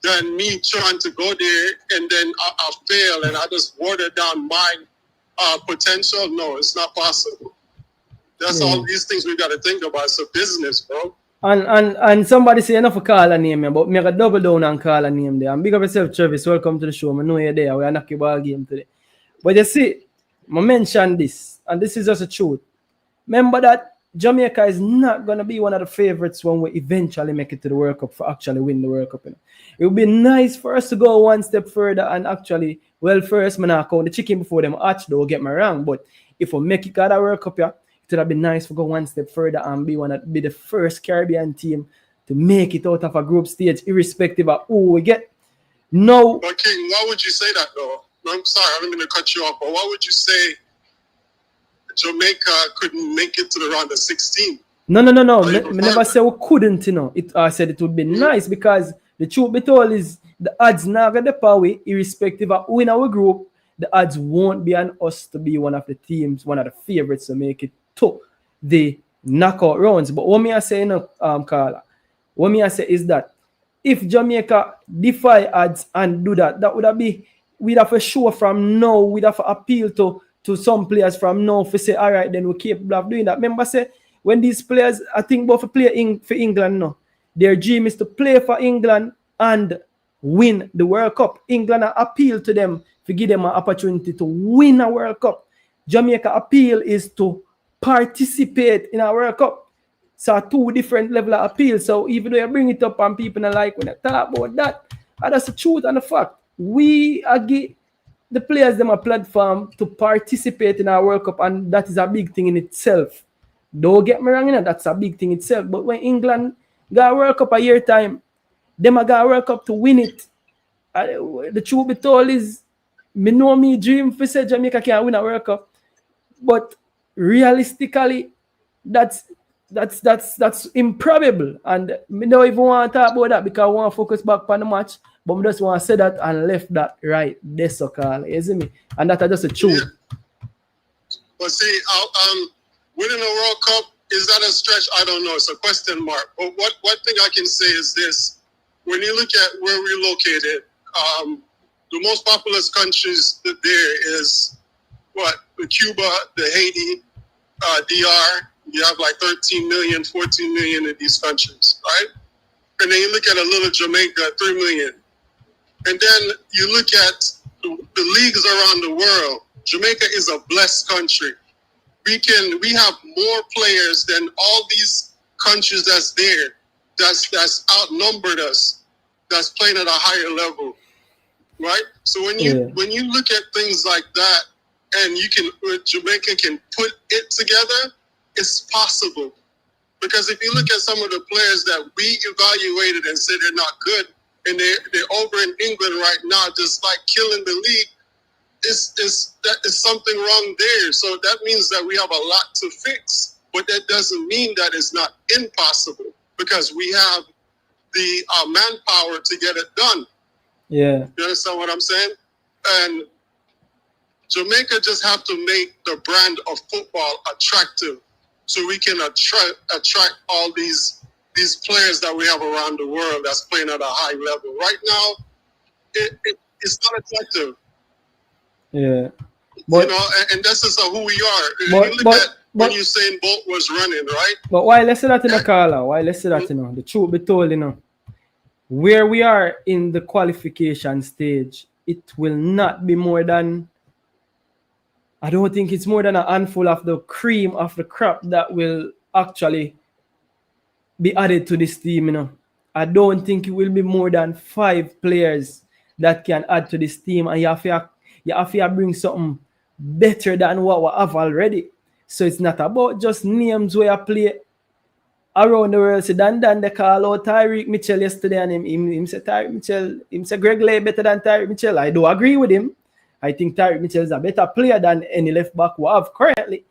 than me trying to go there and then I fail and I just water down my potential. No, it's not possible. That's all these things we got to think about. It's a business, bro. And somebody say enough for call a name, but me I double down and call a name there. And big up yourself, Travis. Welcome to the show. I know you're there. We're not a ball game today. But you see, I mentioned this, and this is just the truth. Remember that Jamaica is not going to be one of the favorites when we eventually make it to the World Cup for actually win the World Cup. You know? It would be nice for us to go one step further and actually, well, first, I'm not count the chicken before them hatch, though, get me wrong. But if we make it to the World Cup, yeah, it would have been nice to go one step further and be the first Caribbean team to make it out of a group stage, irrespective of who we get. No. But King, why would you say that though? I'm sorry, I don't mean to cut you off, but why would you say Jamaica couldn't make it to the round of 16? No. I never said we couldn't, you know. I said it would be nice because the truth be told is the odds now get the power, irrespective of who in our group, the odds won't be on us to be one of the teams, one of the favorites to make it to the knockout rounds. But what me I say, Carla, what me I say is that if Jamaica defy odds and do that, that would have be, we'd have to show from now, we'd have to appeal to to some players from now for say, all right, then we're capable of doing that. Remember, say, when these players, I think both play for England now, their dream is to play for England and win the World Cup. England appeal to them to give them an opportunity to win a World Cup. Jamaica appeal is to participate in a World Cup. So two different level of appeal. So even though you bring it up and people are like when I talk about that, that's the truth and the fact. We give the players them a platform to participate in our World Cup, and that is a big thing in itself. Don't get me wrong, you know, that's a big thing itself. But when England got a World Cup a year time, them a got a World Cup to win it. The truth be told is, me know me dream for say Jamaica can win a World Cup, but realistically, that's improbable. And me don't even want to talk about that because I want to focus back on the match. But I just want to say that and left that right there, so call. You see me? And that's just a truth. Yeah. But see, winning a World Cup, is that a stretch? I don't know. It's a question mark. But one thing I can say is this. When you look at where we're located, the most populous countries there is what? The Cuba, the Haiti, DR. You have like 13 million, 14 million in these countries, right? And then you look at a little Jamaica, 3 million. And then you look at the leagues around the world. Jamaica is a blessed country. We have more players than all these countries that's there, that's outnumbered us, that's playing at a higher level, right? So when you look at things like that, and Jamaica can put it together, it's possible. Because if you look at some of the players that we evaluated and said they're not good, and they're over in England right now, just like killing the league, that is something wrong there. So that means that we have a lot to fix, but that doesn't mean that it's not impossible, because we have the manpower to get it done. Yeah. You understand what I'm saying? And Jamaica just have to make the brand of football attractive, so we can attract all these players that we have around the world that's playing at a high level. Right now, it's not attractive. Yeah. But, you know, and that's just who we are. You look at when Usain Bolt was running, right? But why let's say that in the caller? Why let's say that, you know, the truth be told, you know, where we are in the qualification stage, it will not be more than, I don't think it's more than a handful of the cream of the crop that will actually be added to this team, you know. I don't think it will be more than 5 players that can add to this team, and you have to bring something better than what we have already. So it's not about just names where you play around the world. So Dan they call out Tyreek Mitchell yesterday, and him say Tyreek Mitchell, him say Greg Lay better than Tyreek Mitchell. I do agree with him. I think Tyreek Mitchell is a better player than any left back we have currently.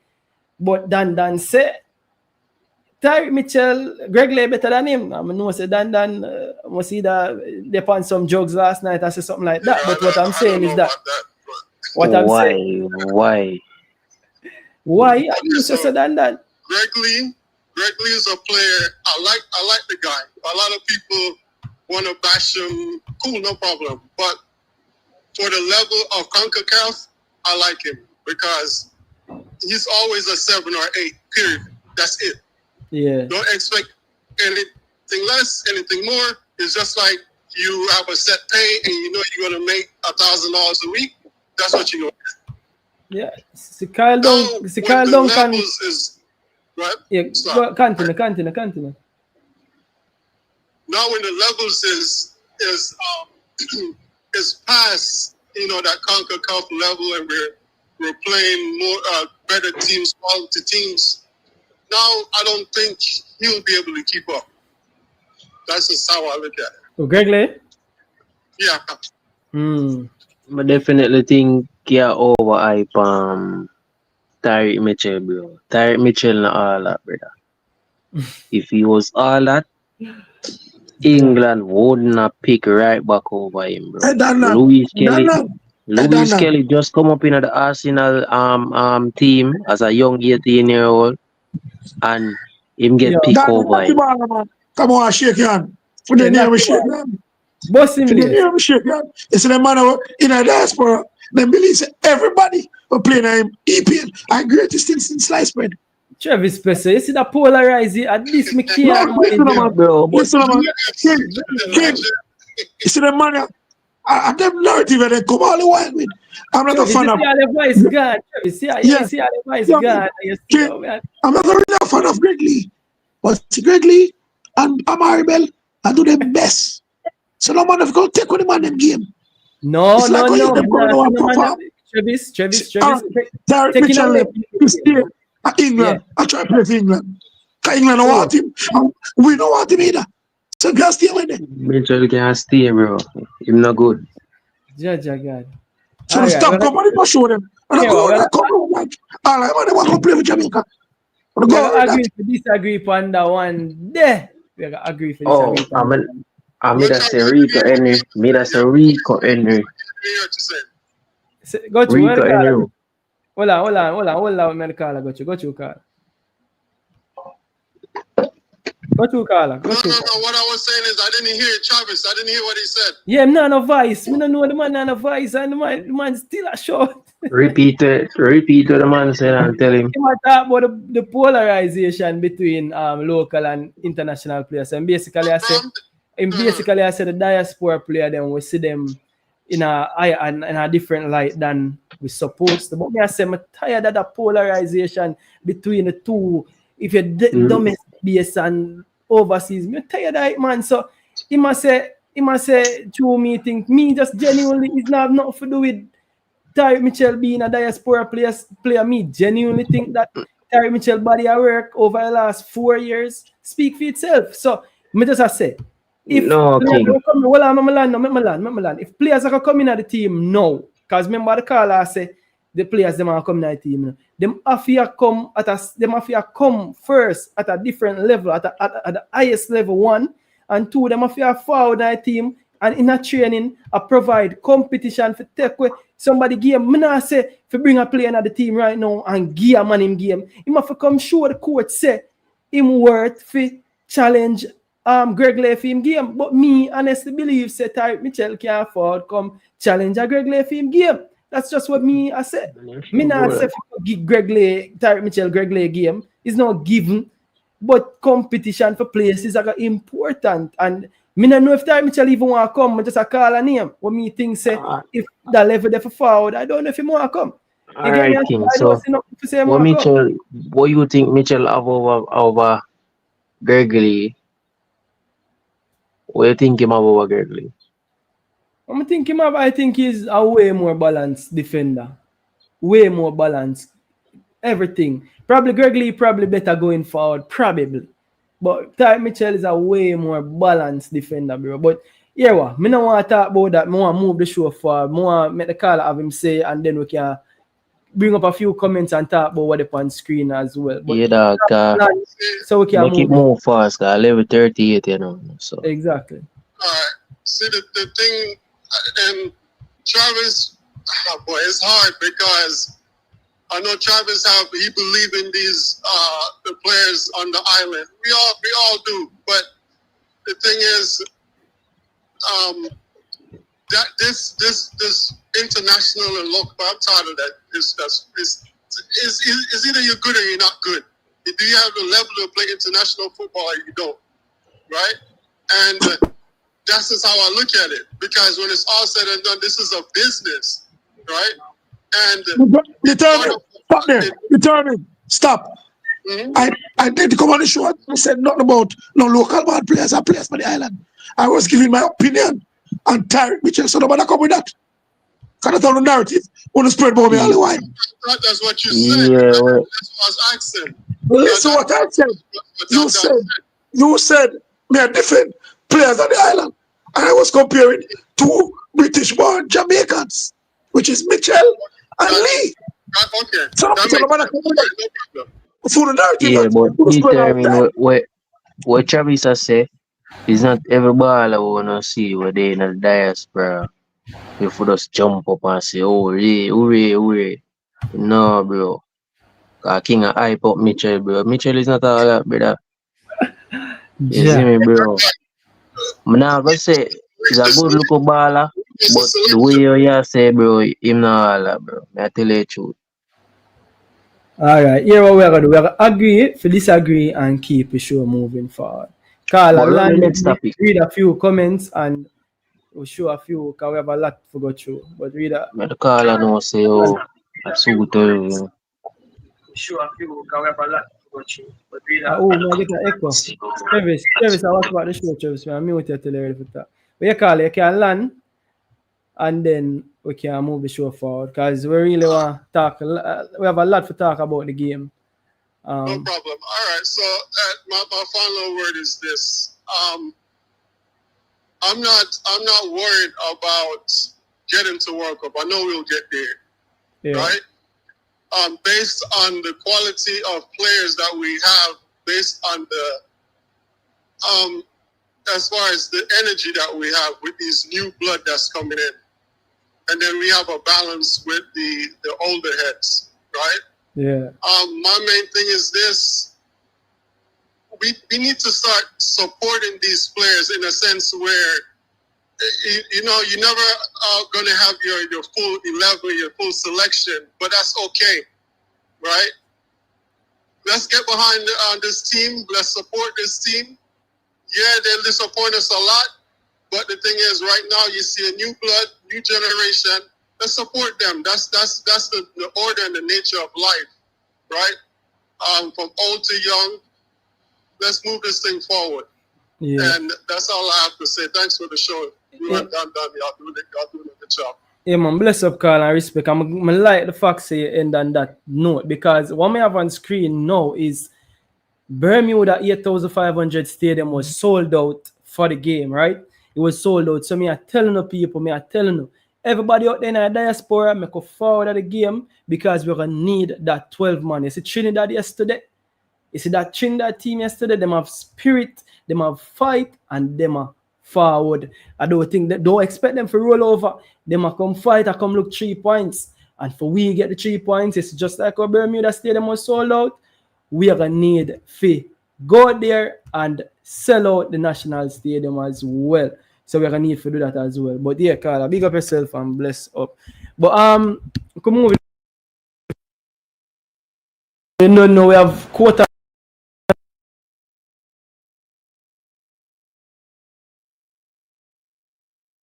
But Dan say Tyreek Mitchell, Greg Lay better than him. I know say Dan must either they on some drugs last night or say something like that. But what I'm saying is that. Why? I used to say Dan. Greg Lee is a player. I like the guy. A lot of people want to bash him. Cool, no problem. But for the level of CONCACAF, I like him because he's always a 7 or 8, period. That's it. Yeah. Don't expect anything less, anything more. It's just like you have a set pay and you know you're going to make $1,000 a week. That's what you're going to get. Yeah. See, Kyle Duncan. Right? Yeah, continue. Now when the levels is past, you know, that CONCACAF level, and we're playing more better teams, quality teams. Now I don't think he'll be able to keep up. That's just how I look at it. Oh, Greg Lay? Yeah. I definitely think you're overhype Tyreek Mitchell, bro. Tyreek Mitchell not all that, brother. If he was all that, England wouldn't have picked right back over him, bro. Louis Kelly just come up in the Arsenal team as a young 18-year-old, and him get picked over him. Come on, shake hand. For the name of shake hand. Boss him there. Shake hand. It's the man in the diaspora. Them believe everybody but playing him EPL. I greatest thing since sliced bread. Travis Pesce, you see that polarizing at this me can't Listen, man. bro. Listen, man. King. You see the man, I them narrative and they come all the while with. I'm not Travis, a fan of. You see how the voice gone. Travis, you see how the voice gone. You see how, man. I'm not really a fan of Greg Lee. But Greg Lee and Amaribel, I do them best. So no man have got take on the man them game. No. Travis. Travis. Derek Mitchell is here at England. I try to play for England. England don't want him. We don't want him either. So guys stay with them. Mitchell can't stay, bro. Him not good. Judge God. So stop coming to show them. And I go like, all right, man, they want to play with Jamaica. We agree to disagree on that one there. We agree for disagree. I made us a Rico Henry. Go to Rico Henry. Hold on, man, Carla. Go to Carla. No, what I was saying is I didn't hear Travis. I didn't hear what he said. Yeah, I'm not a voice. I don't know the man not a voice, and the man still a short. Repeat what the man said and tell him. He might talk about the polarization between local and international players. And basically I said the diaspora player, then we see them in a different light than we supposed to. But me I say I'm tired of that polarization between the two. If you're domestic based and overseas, I'm tired of it, man. So he must say to me, think me just genuinely it's not nothing to do with Tyreek Mitchell being a diaspora player. Me genuinely think that Tyreek Mitchell body of work over the last 4 years speak for itself. So me just say if if players are coming at the team now, because remember the call I say the players them are coming at the team. Them have to come first at a different level, at the highest level 1, and 2, them have to forward that team and in a training provide competition for take away somebody game. Me not say if bring a player in the team right now and give a man him game. He must come show the coach say him worth for challenge Greg Lay for him game. But me honestly believe say Tyreek Mitchell can afford come challenge a Greg Lay for him game. That's just what me I said. Me not say give Tyreek Mitchell Greg Lay game. It's not given, but competition for places are important. And me not know if Tyreek Mitchell even want to come. I just call a name. What me think say if the level there for forward, I don't know if he want to come. Alright, King. So what you think Mitchell have over Gregory? What you think him have over Gregory? I think he's a way more balanced defender. Way more balanced. Everything. Probably Gregory better going forward. Probably. But Tyreek Mitchell is a way more balanced defender, bro. But yeah, what? Me don't want to talk about that. I want to move the show forward. I want to make the call have him say, and then we can bring up a few comments and talk about what on screen as well. But yeah, so we can make it move fast, because level 38, you know. So exactly. Alright. See the thing, and Travis, boy, it's hard because I know Travis he believe in these the players on the island. We all do, but the thing is, that this international and local, I'm tired of that. It's either you're good or you're not good. Do you have the level to play international football or you don't, right? And that's just how I look at it. Because when it's all said and done, this is a business, right? And determine. Stop. Mm-hmm. I did come on the show. I said nothing about no local bad players or players for the island. I was giving my opinion on Tyreek Mitchell, so nobody come with that. Kind of the narrative want to spread about me all the while. That's what you said. Yeah, that's what I was asking. Listen what I said. You said me are different players on the island. And I was comparing 2 British-born Jamaicans, which is Mitchell and Lee. Okay. So yeah, but determine what Travis has said is not every ball I want to see where they in the diaspora. If we just jump up and say, oh, hooray. No, bro. King of hype up Mitchell, bro. Mitchell is not all that, brother. You see me, bro? I'm not going to say he's a good looking baller, but the way you say, bro, him not all that, bro. I tell you the truth. All right, here what we're gonna do. We're gonna agree to disagree and keep the show moving forward. Carl But and run the Land, next topic. read a few comments and we'll show a few because we have a lot to go through. But read a But the call and now say, oh, I suit her. show a few because we have a lot to go through. But read a oh, I get an echo. Travis, I watch about the show, Travis. I'm mute you till you're ready for that. But you call, you can land and then we can move the show forward because we really want to talk. We have a lot to talk about the game. No problem. All right. So my final word is this. I'm not worried about getting to World Cup. I know we'll get there. Yeah. Right? Based on the quality of players that we have, based on the as far as the energy that we have with these new blood that's coming in. And then we have a balance with the older heads, right? Yeah. My main thing is this. We need to start supporting these players in a sense where, you know, you're never going to have your full 11, your full selection, but that's okay, right? Let's get behind this team. Let's support this team. Yeah, they'll disappoint us a lot, but the thing is, right now, you see a new blood, new generation. Let's support them. That's the order and the nature of life, right? From old to young, let's move this thing forward. Yeah. And that's all I have to say. Thanks for the show. You and Dan, y'all doing a good job. Yeah, man, bless up, Carl, and respect. I like the fact say you end on that note because what we have on screen now is Bermuda 8,500 stadium was sold out for the game, right? It was sold out. So me are telling the people, everybody out there in the diaspora, make a forward at the game because we're going to need that 12 man. You see Trinidad yesterday? You see that Trinidad team yesterday? Them have spirit, them have fight, and them are forward. I don't expect them to roll over. Them are come fight, I come look 3 points. And for we get the 3 points, it's just like our Bermuda stadium was sold out. We are going to need to go there and sell out the national stadium as well. So we're going to need to do that as well. But yeah, Carla, big up yourself and bless up. But come on. No, we have quarter.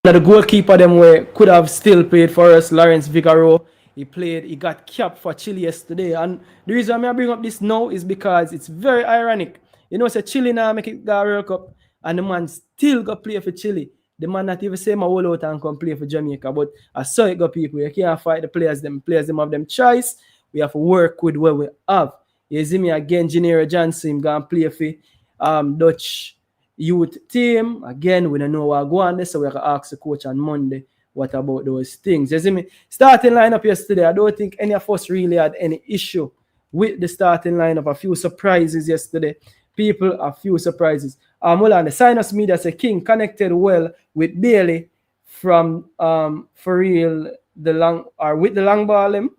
The goalkeeper them could have still played for us, Lawrence Vigaro. He got capped for Chile yesterday. And the reason I bring up this now is because it's very ironic. You know, say Chile now make it go World Cup and the man still got play for Chile. The man not even say my whole out and come play for Jamaica. But I saw it got people. You can't fight the players. Them have them choice. We have to work with what we have. You see me again, Gennaro Johnson going to play for Dutch youth team. Again, we don't know what go on there, so we have to ask the coach on Monday what about those things. You see me? Starting lineup yesterday, I don't think any of us really had any issue with the starting lineup. A few surprises yesterday. People, a few surprises. Hold on, the Sinus Media say King connected well with Bailey from for real with the long ball.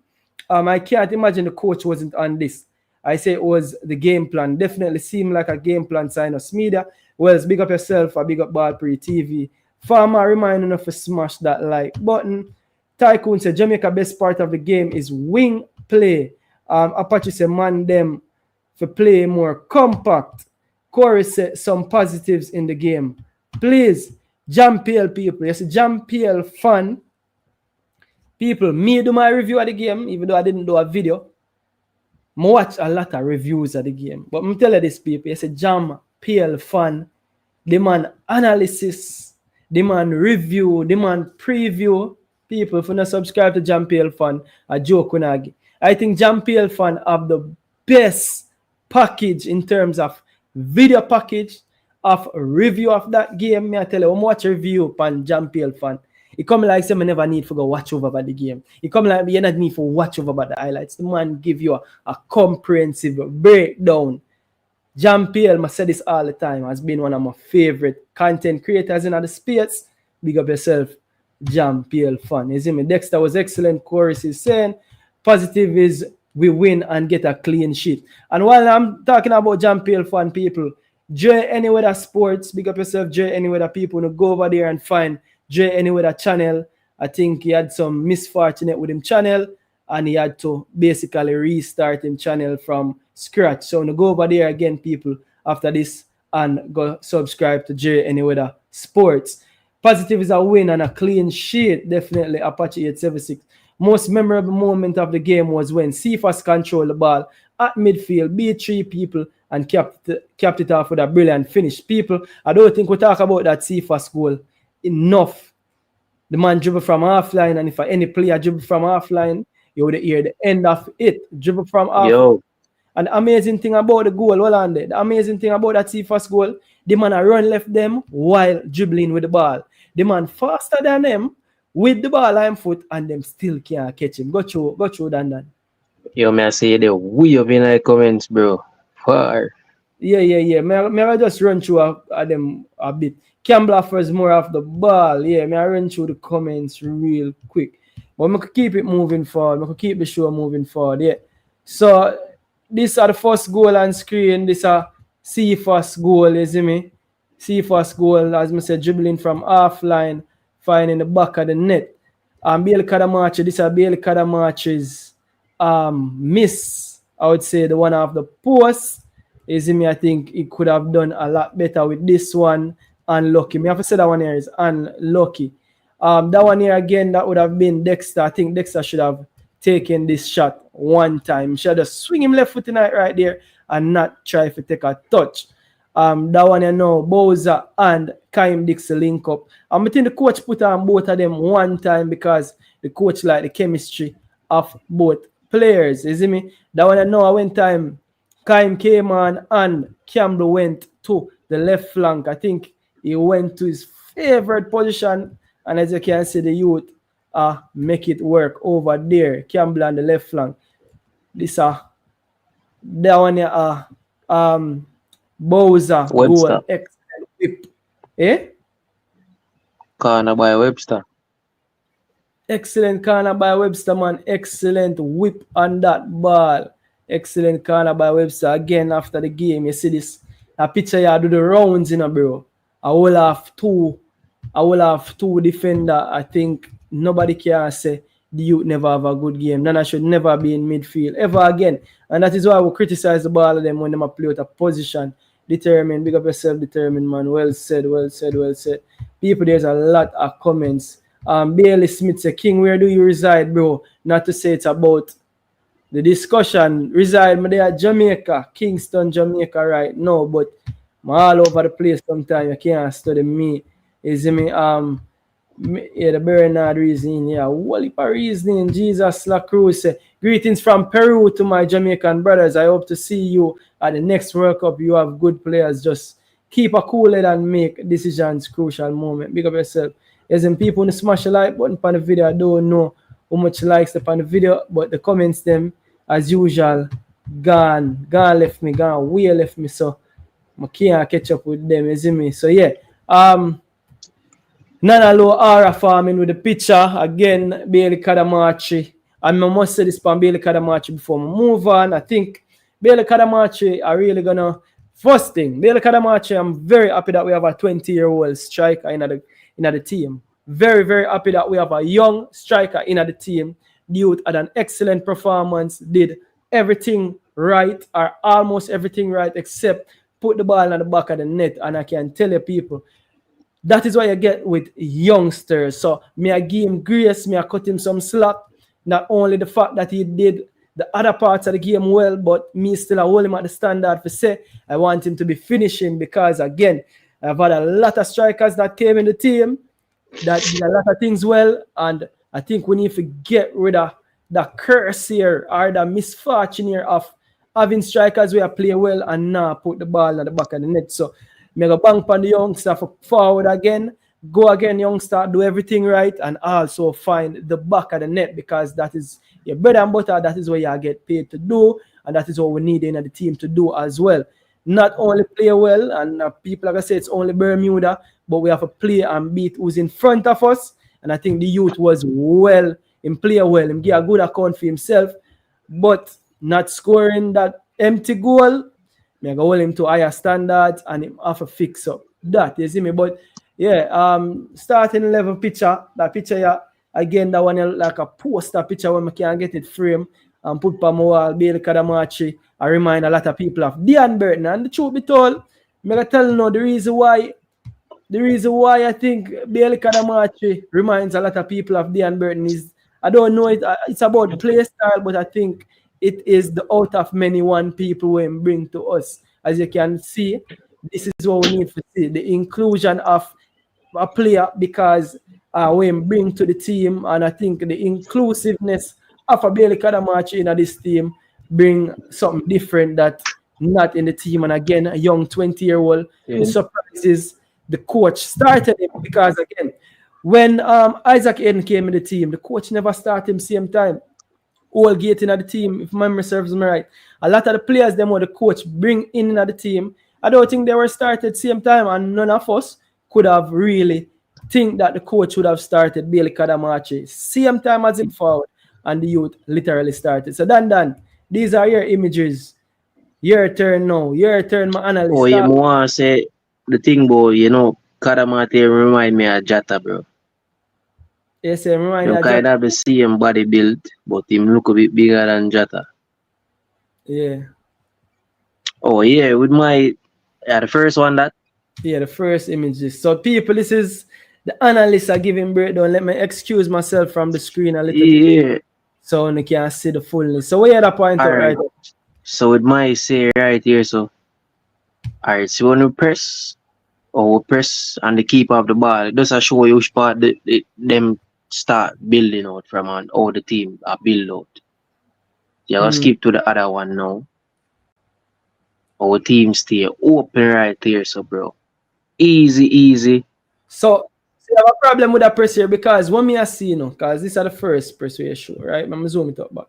I can't imagine the coach wasn't on this. I say it was the game plan. Definitely seemed like a game plan. Sinus Media. Well, big up yourself, a big up Ball Pre TV. Farmer reminding us to smash that like button. Tycoon said Jamaica best part of the game is wing play. Apache said man them for play more compact. Corey said some positives in the game. Please, Jam PL people. Yes, Jam PL fan. People, me do my review of the game, even though I didn't do a video. I watch a lot of reviews of the game. But I'm telling these people, yes, Jam PL fan. The man analysis, the man review, the man preview. People, if you not subscribe to Jam PL fan, a joke kunagi. I think Jam PL fan have the best package in terms of video package of a review of that game. Me I tell you, I'm watch review on Jam PL fan. It come like say me never need to go watch over about the game. It come like you not need to watch over about the highlights. The man give you a comprehensive breakdown. Jam PL, I say this all the time, has been one of my favorite content creators in the space. Big up yourself, Jam PL fan. You see me? Dexter was excellent. Chorus is saying positive is we win and get a clean sheet. And while I'm talking about Jam PL fan people, J Anyweather Sports, big up yourself, J Anyweather people. No, go over there and find J Anyweather channel. I think he had some misfortunate with him channel. and he had to basically restart him channel from scratch. So now go over there again, people, after this, and go subscribe to J Any Weather Sports. Positive is a win and a clean sheet, definitely. Apache 876. Most memorable moment of the game was when Cephas controlled the ball at midfield, beat 3 people, and capped it off with a brilliant finish. People, I don't think we talk about that Cephas goal enough. The man dribble from half line, and if any player dribble from half line, you would hear the end of it. Dribble from half. Yo. And the amazing thing about the goal, the amazing thing about that Cephas goal, the man run left them while dribbling with the ball. The man faster than them with the ball on foot, and them still can't catch him. Go through Dan. Yo, may I say the way up in the comments, bro. Far. Yeah. May I just run through them a bit. Campbell offers more of the ball. Yeah, may I run through the comments real quick. But we could keep it moving forward. We could keep the show moving forward. Yeah. So this are the first goal on screen. This are Cephas goal, you see me? Cephas goal, as I said, dribbling from half line, finding the back of the net. Bailey Kadamachi, this is Bailey Kadamachi's miss. I would say the one off the post. You see me? I think he could have done a lot better with this one. Unlucky. Me have to say that one here is unlucky. That one here again, that would have been Dexter. I think Dexter should have taken this shot one time. He should have swing him left foot tonight right there and not try to take a touch. That one you know, Bowser and Kaim Dixon link up. I think the coach put on both of them one time because the coach like the chemistry of both players. You see me? That one I know when time Kaim came on and Campbell went to the left flank. I think he went to his favorite position, and as you can see, the youth make it work over there. Campbell on the left flank. This that one Bowser goal, excellent whip. Corner by Webster. Excellent corner by Webster, man. Excellent whip on that ball. Excellent corner by Webster. Again, after the game, you see this a picture here do the rounds, bro. I will have two defender. I think nobody can say the youth never have a good game. Nana should never be in midfield ever again. And that is why we criticize the ball of them when they play with a position. Determined, big up yourself, determined, man. Well said. People, there's a lot of comments. Bailey Smith say, King, where do you reside, bro? Not to say it's about the discussion. Reside me there at Jamaica, Kingston, Jamaica right now, but I'm all over the place sometimes. You can't study me. You see me? The Bernard reasoning, whole heap of reasoning. Jesus La Cruz say, greetings from Peru to my Jamaican brothers. I hope to see you at the next World Cup. You have good players. Just keep a cool head and make decisions. Crucial moment. Big up yourself. There's some people who smash the like button on the video. I don't know how much likes upon the video, but the comments them, as usual, gone left me, way left me. So I can't catch up with them. You see me? So yeah. Nana Low Aura farming with the picture. Again, Bailey Kadamachi. And I must say this from Bailey Kadamachi before we move on. I think Bailey Kadamachi are really gonna first thing. Bailey Kadamachi, I'm very happy that we have a 20-year-old striker in the team. Very, very happy that we have a young striker in the team. The youth had an excellent performance, did everything right, or almost everything right, except put the ball in the back of the net. And I can tell you people, that is what you get with youngsters. So me I give him grace, me I cut him some slack. Not only the fact that he did the other parts of the game well, but me still I hold him at the standard for say I want him to be finishing, because again, I've had a lot of strikers that came in the team that did a lot of things well, and I think we need to get rid of the curse here or the misfortune here of having strikers where play well and now put the ball in the back of the net. So me go bank on the youngster for forward again, go again youngster, do everything right, and also find the back of the net, because that is your bread and butter. That is what you get paid to do, and that is what we need in the team to do as well. Not only play well, and people, like I said, it's only Bermuda, but we have to play and beat who's in front of us. And I think the youth was well, him play well, him give a good account for himself, but not scoring that empty goal. Me go hold him to higher standards and him have to fix up that, you see me. But yeah, starting 11 picture, that picture, yeah, Again, that one look like a poster picture when I can get it framed and put on my wall, Bailey Kadamachi. I remind a lot of people of Dean Burton. And the truth be told, I'm going to tell you now the reason why I think Bailey Kadamachi reminds a lot of people of Dean Burton is, I don't know, it's about play style, but I think it is the out of many one people we bring to us. As you can see, this is what we need to see, the inclusion of a player because we bring to the team, and I think the inclusiveness of a Bailey Kadamachi in this team bring something different that not in the team. And again, a young 20-year-old, the surprise is the coach started him because again, when Isaac Eden came in the team, the coach never started him same time. All gate in the team, if memory serves me right. A lot of the players them what the coach bring in the team, I don't think they were started same time, and none of us could have really think that the coach would have started Bailey Kadamachi same time as him forward, and the youth literally started. So Dan, these are your images. Your turn now. Your turn, my analyst. Oh, you want to say the thing, boy, you know, Kadamachi remind me of Jata, bro. Yes, remind me of Jata. Kind of the same body build, but him look a bit bigger than Jata. Yeah. Oh, yeah, with my, the first one that? Yeah, the first images. So people, this is the analysts are giving breakdown. Let me excuse myself from the screen a little bit. So you can see the fullness. So where you the point out right? So with my say right here, so alright, so when we press and the keeper of the ball, just to show you which part them start building out from and how the team are build out. You gotta skip to the other one now. Our team stay open right here, so bro. Easy. So you have a problem with that press here because when me I see, because this is the first press we show, right? I'm gonna zoom it up back.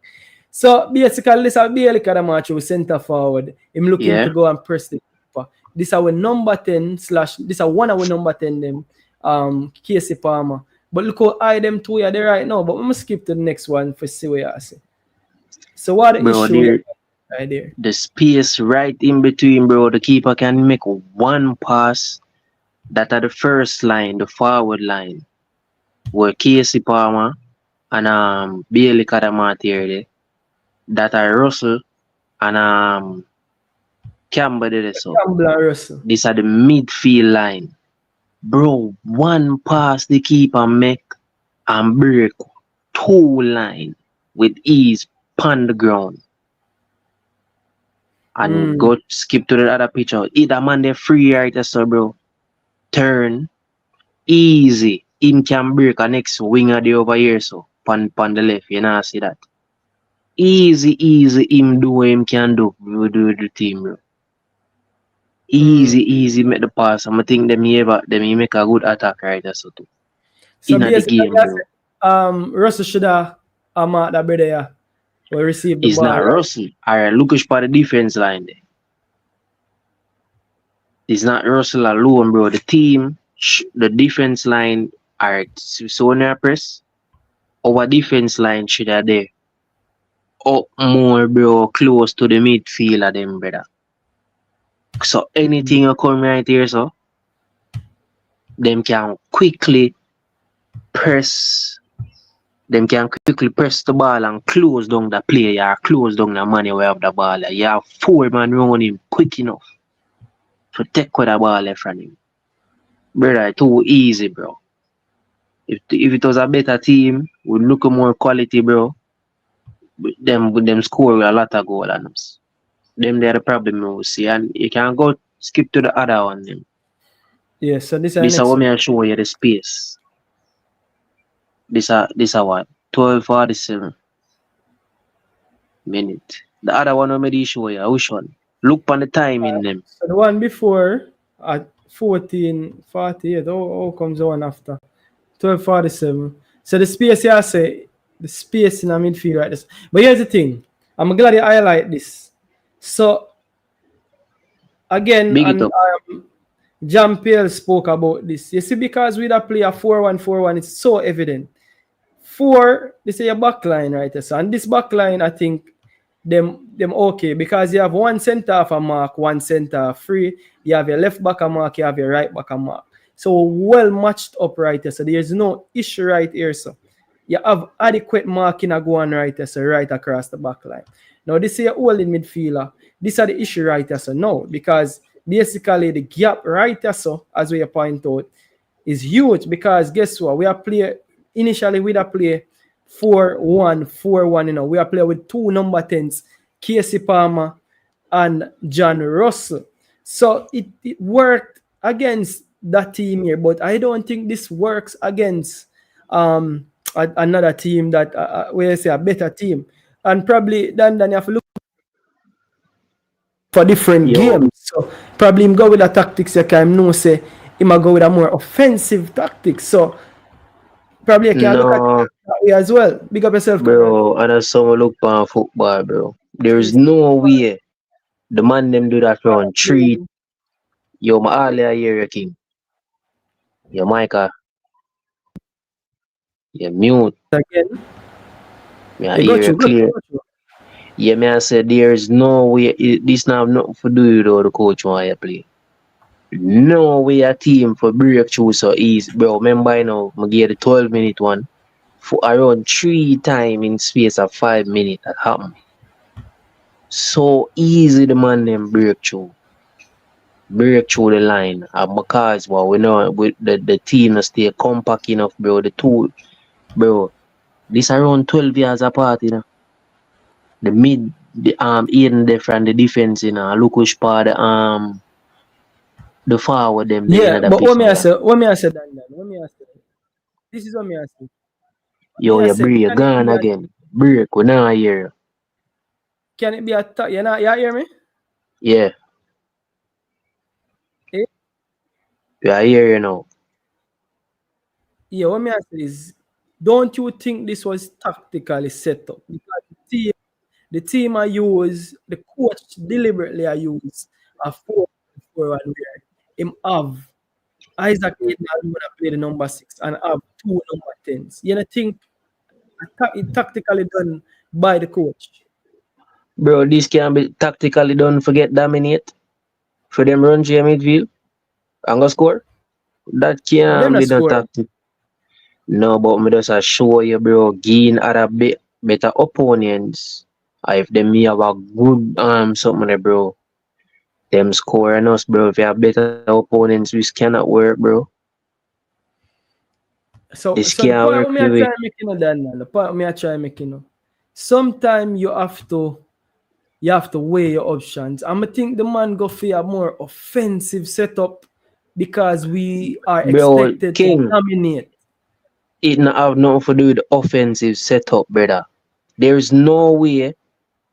So basically, this is Bailey Kadamachi with center forward. I'm looking to go and press the keeper. This is our number 10 / this is one of our number 10 them Casey Palmer. But look how high them two are there right now. But I'm gonna skip to the next one for see what I see. So what the issue right there? The space right in between, bro. The keeper can make one pass. That are the first line, the forward line, where Casey Palmer and Bailey Kadamachi are there. That are Russell and Campbell there. So these are the midfield line. Bro, one pass the keeper make and break two line with ease on the ground. And go skip to the other picture. Either man they free right so bro. Turn easy. Him can break a next winger there over here so pan the left. You know see that. Easy him do what him can do. We do the team bro. Easy make the pass. I think them make a good attack right so too. So in the game bro. Russell should have marked that brother yeah. Will receive the ball. It's not Russell. Alright, look for the defense line there. It's not Russell alone, bro. The team, the defense line, alright. So when I press, our defense line should have there. Up more, bro, close to the midfield of them, brother. So anything you come right here, so them can quickly press. Them can quickly press the ball and close down the player, close down the man who have the ball. You have 4 man around him quick enough to take with the ball from him. Brother, too easy, bro. If it was a better team, would look more quality, bro. Them score a lot of goals on us. Them they're the problem we see, and you can go skip to the other one. Them. Yeah, so this is what me show you the space. This are what? 12:47 minute. The other one I made show you. Which one? Look on the time in them. So the one before at 14:48. How comes the one after? 12:47. So the space here I say the space in the midfield right there. But here's the thing. I'm glad you highlight this. So again, Jean-Pierre spoke about this. You see, because we play a 4-1-4-1, it's so evident. 4, they say a back line right there. So and this back line, I think them okay because you have one center of a mark, one center free. You have your left back a mark, you have your right back a mark. So well matched up right here. So there's no issue right here. So you have adequate marking a go on right there, so right across the back line. Now, this is your holding midfielder. These are the issue right there, so no, because basically the gap right there, so as we point out, is huge because guess what? We are play initially with a play 4-1-4-1, you know. We are play with two number 10s, Casey Palmer and John Russell. So it worked against that team here, but I don't think this works against another team that where I say a better team. And probably then you have to look for different games. So probably him go with a tactics you can know say he might go with a more offensive tactics. So probably you can look at it that way as well. Big up yourself, bro. And as someone look on football, bro. There's no way the man them do that round 3. Yo, my earlier here, king. Yo, Micah. You mute. again. Me I hear you clear. Yeah, me I said there's no way this now have nothing to do with the coach want you play. No way a team for breakthrough so easy. Bro, remember you know, I gave the 12-minute one for around 3 times in space of 5 minutes that happened. So easy the man them break through the line. And because well, we know with the team stay compact enough, bro. The two, bro, this around 12 years apart, you know. The mid, the Aiden different, the defense, you know. Look which part the forward them. Yeah, but what me I say, Dan? This is what me I say. Yo, you break gone again. Break, we now hear. Can it be a you hear me? Yeah. Eh? Yeah, I hear you now. Yeah, what me I say is, don't you think this was tactically set up? Because the team I use, the coach deliberately I use a 4-4-1 where him have Isaac Aiden gonna play the number 6 and have 2 number 10s. You know, think it tactically done by the coach. Bro, this can be tactically done. Forget dominate. For them run to your midfield and go score. That can't be no tactic. No, but me just show you, bro, gain other better opponents. If them have a good something there, bro. Them scoring us, bro. If you have better opponents, this cannot work, bro. So the point me I try making the point me I try making. Sometimes you have to weigh your options. I think the man go for a more offensive setup because we are expected to dominate. It not have nothing to do with the offensive setup, brother. There's no way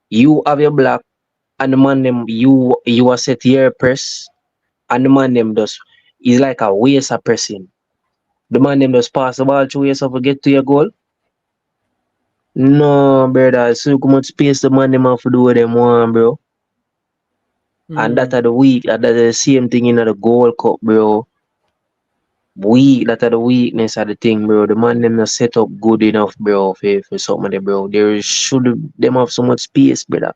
you have your block and the man them you are set your press and the man them does is like a waste of pressing. The man them just pass the ball through yourself to get to your goal. No, brother. So much space the man them have to do what them want, bro. And that are the weak. That are the same thing in the Gold Cup, bro. Weak. That are the weakness of the thing, bro. The man them not set up good enough, bro, for something there, bro. There should them have so much space, brother.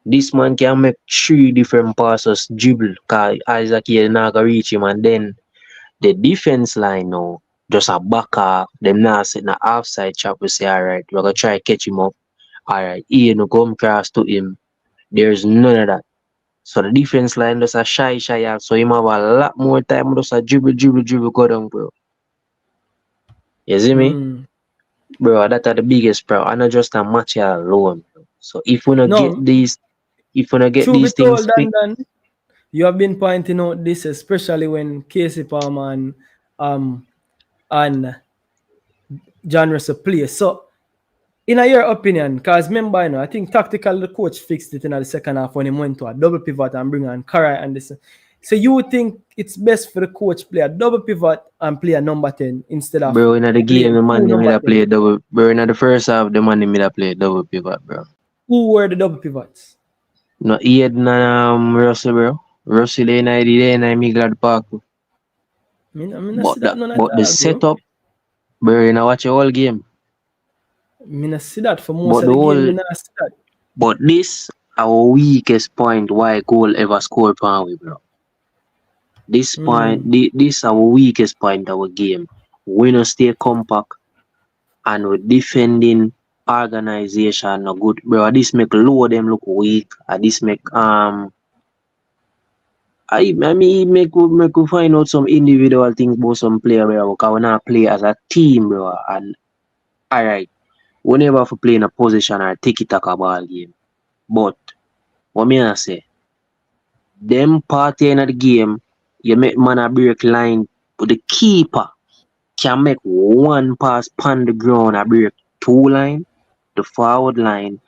This man can make 3 different passes dribble because Isaac here not gonna reach him, and then the defense line now just a back off. Them now sitting a offside trap. We say, alright, we're gonna try catch him up. Alright, he no come cross to him. There's none of that. So the defense line just a shy out. So him have a lot more time just a dribble go down, bro. You see me? Bro, that are the biggest, bro. And not just a match alone. So if we not get these things quick, you have been pointing out this, especially when Casey Palmer and John Russell play. So, in your opinion, because remember, I think tactically the coach fixed it in the second half when he went to a double pivot and bring on Karai and this. So you think it's best for the coach play a double pivot and play a number 10 instead of bro, in the game the man them play double. Bro, in the first half the man them play double pivot, bro. Who were the double pivots? No, Aiden and Russell, bro. Russell in the Midfield Park. But the setup, bro, you know watch the whole game. I not see that for most of the game. I not see that. But this our weakest point why goal ever score for we, bro. This point, this our weakest point of our game. We don't stay compact and with defending organization no good, bro. This make low them look weak. This make I mean make we find out some individual things about some player, bro. Because we not play as a team, bro. And alright, we never have to play in a position or tiki-taka ball game. But what me I say, them party in the game, you make man a break line, but the keeper can make one pass pan the ground, a break two line, the forward line,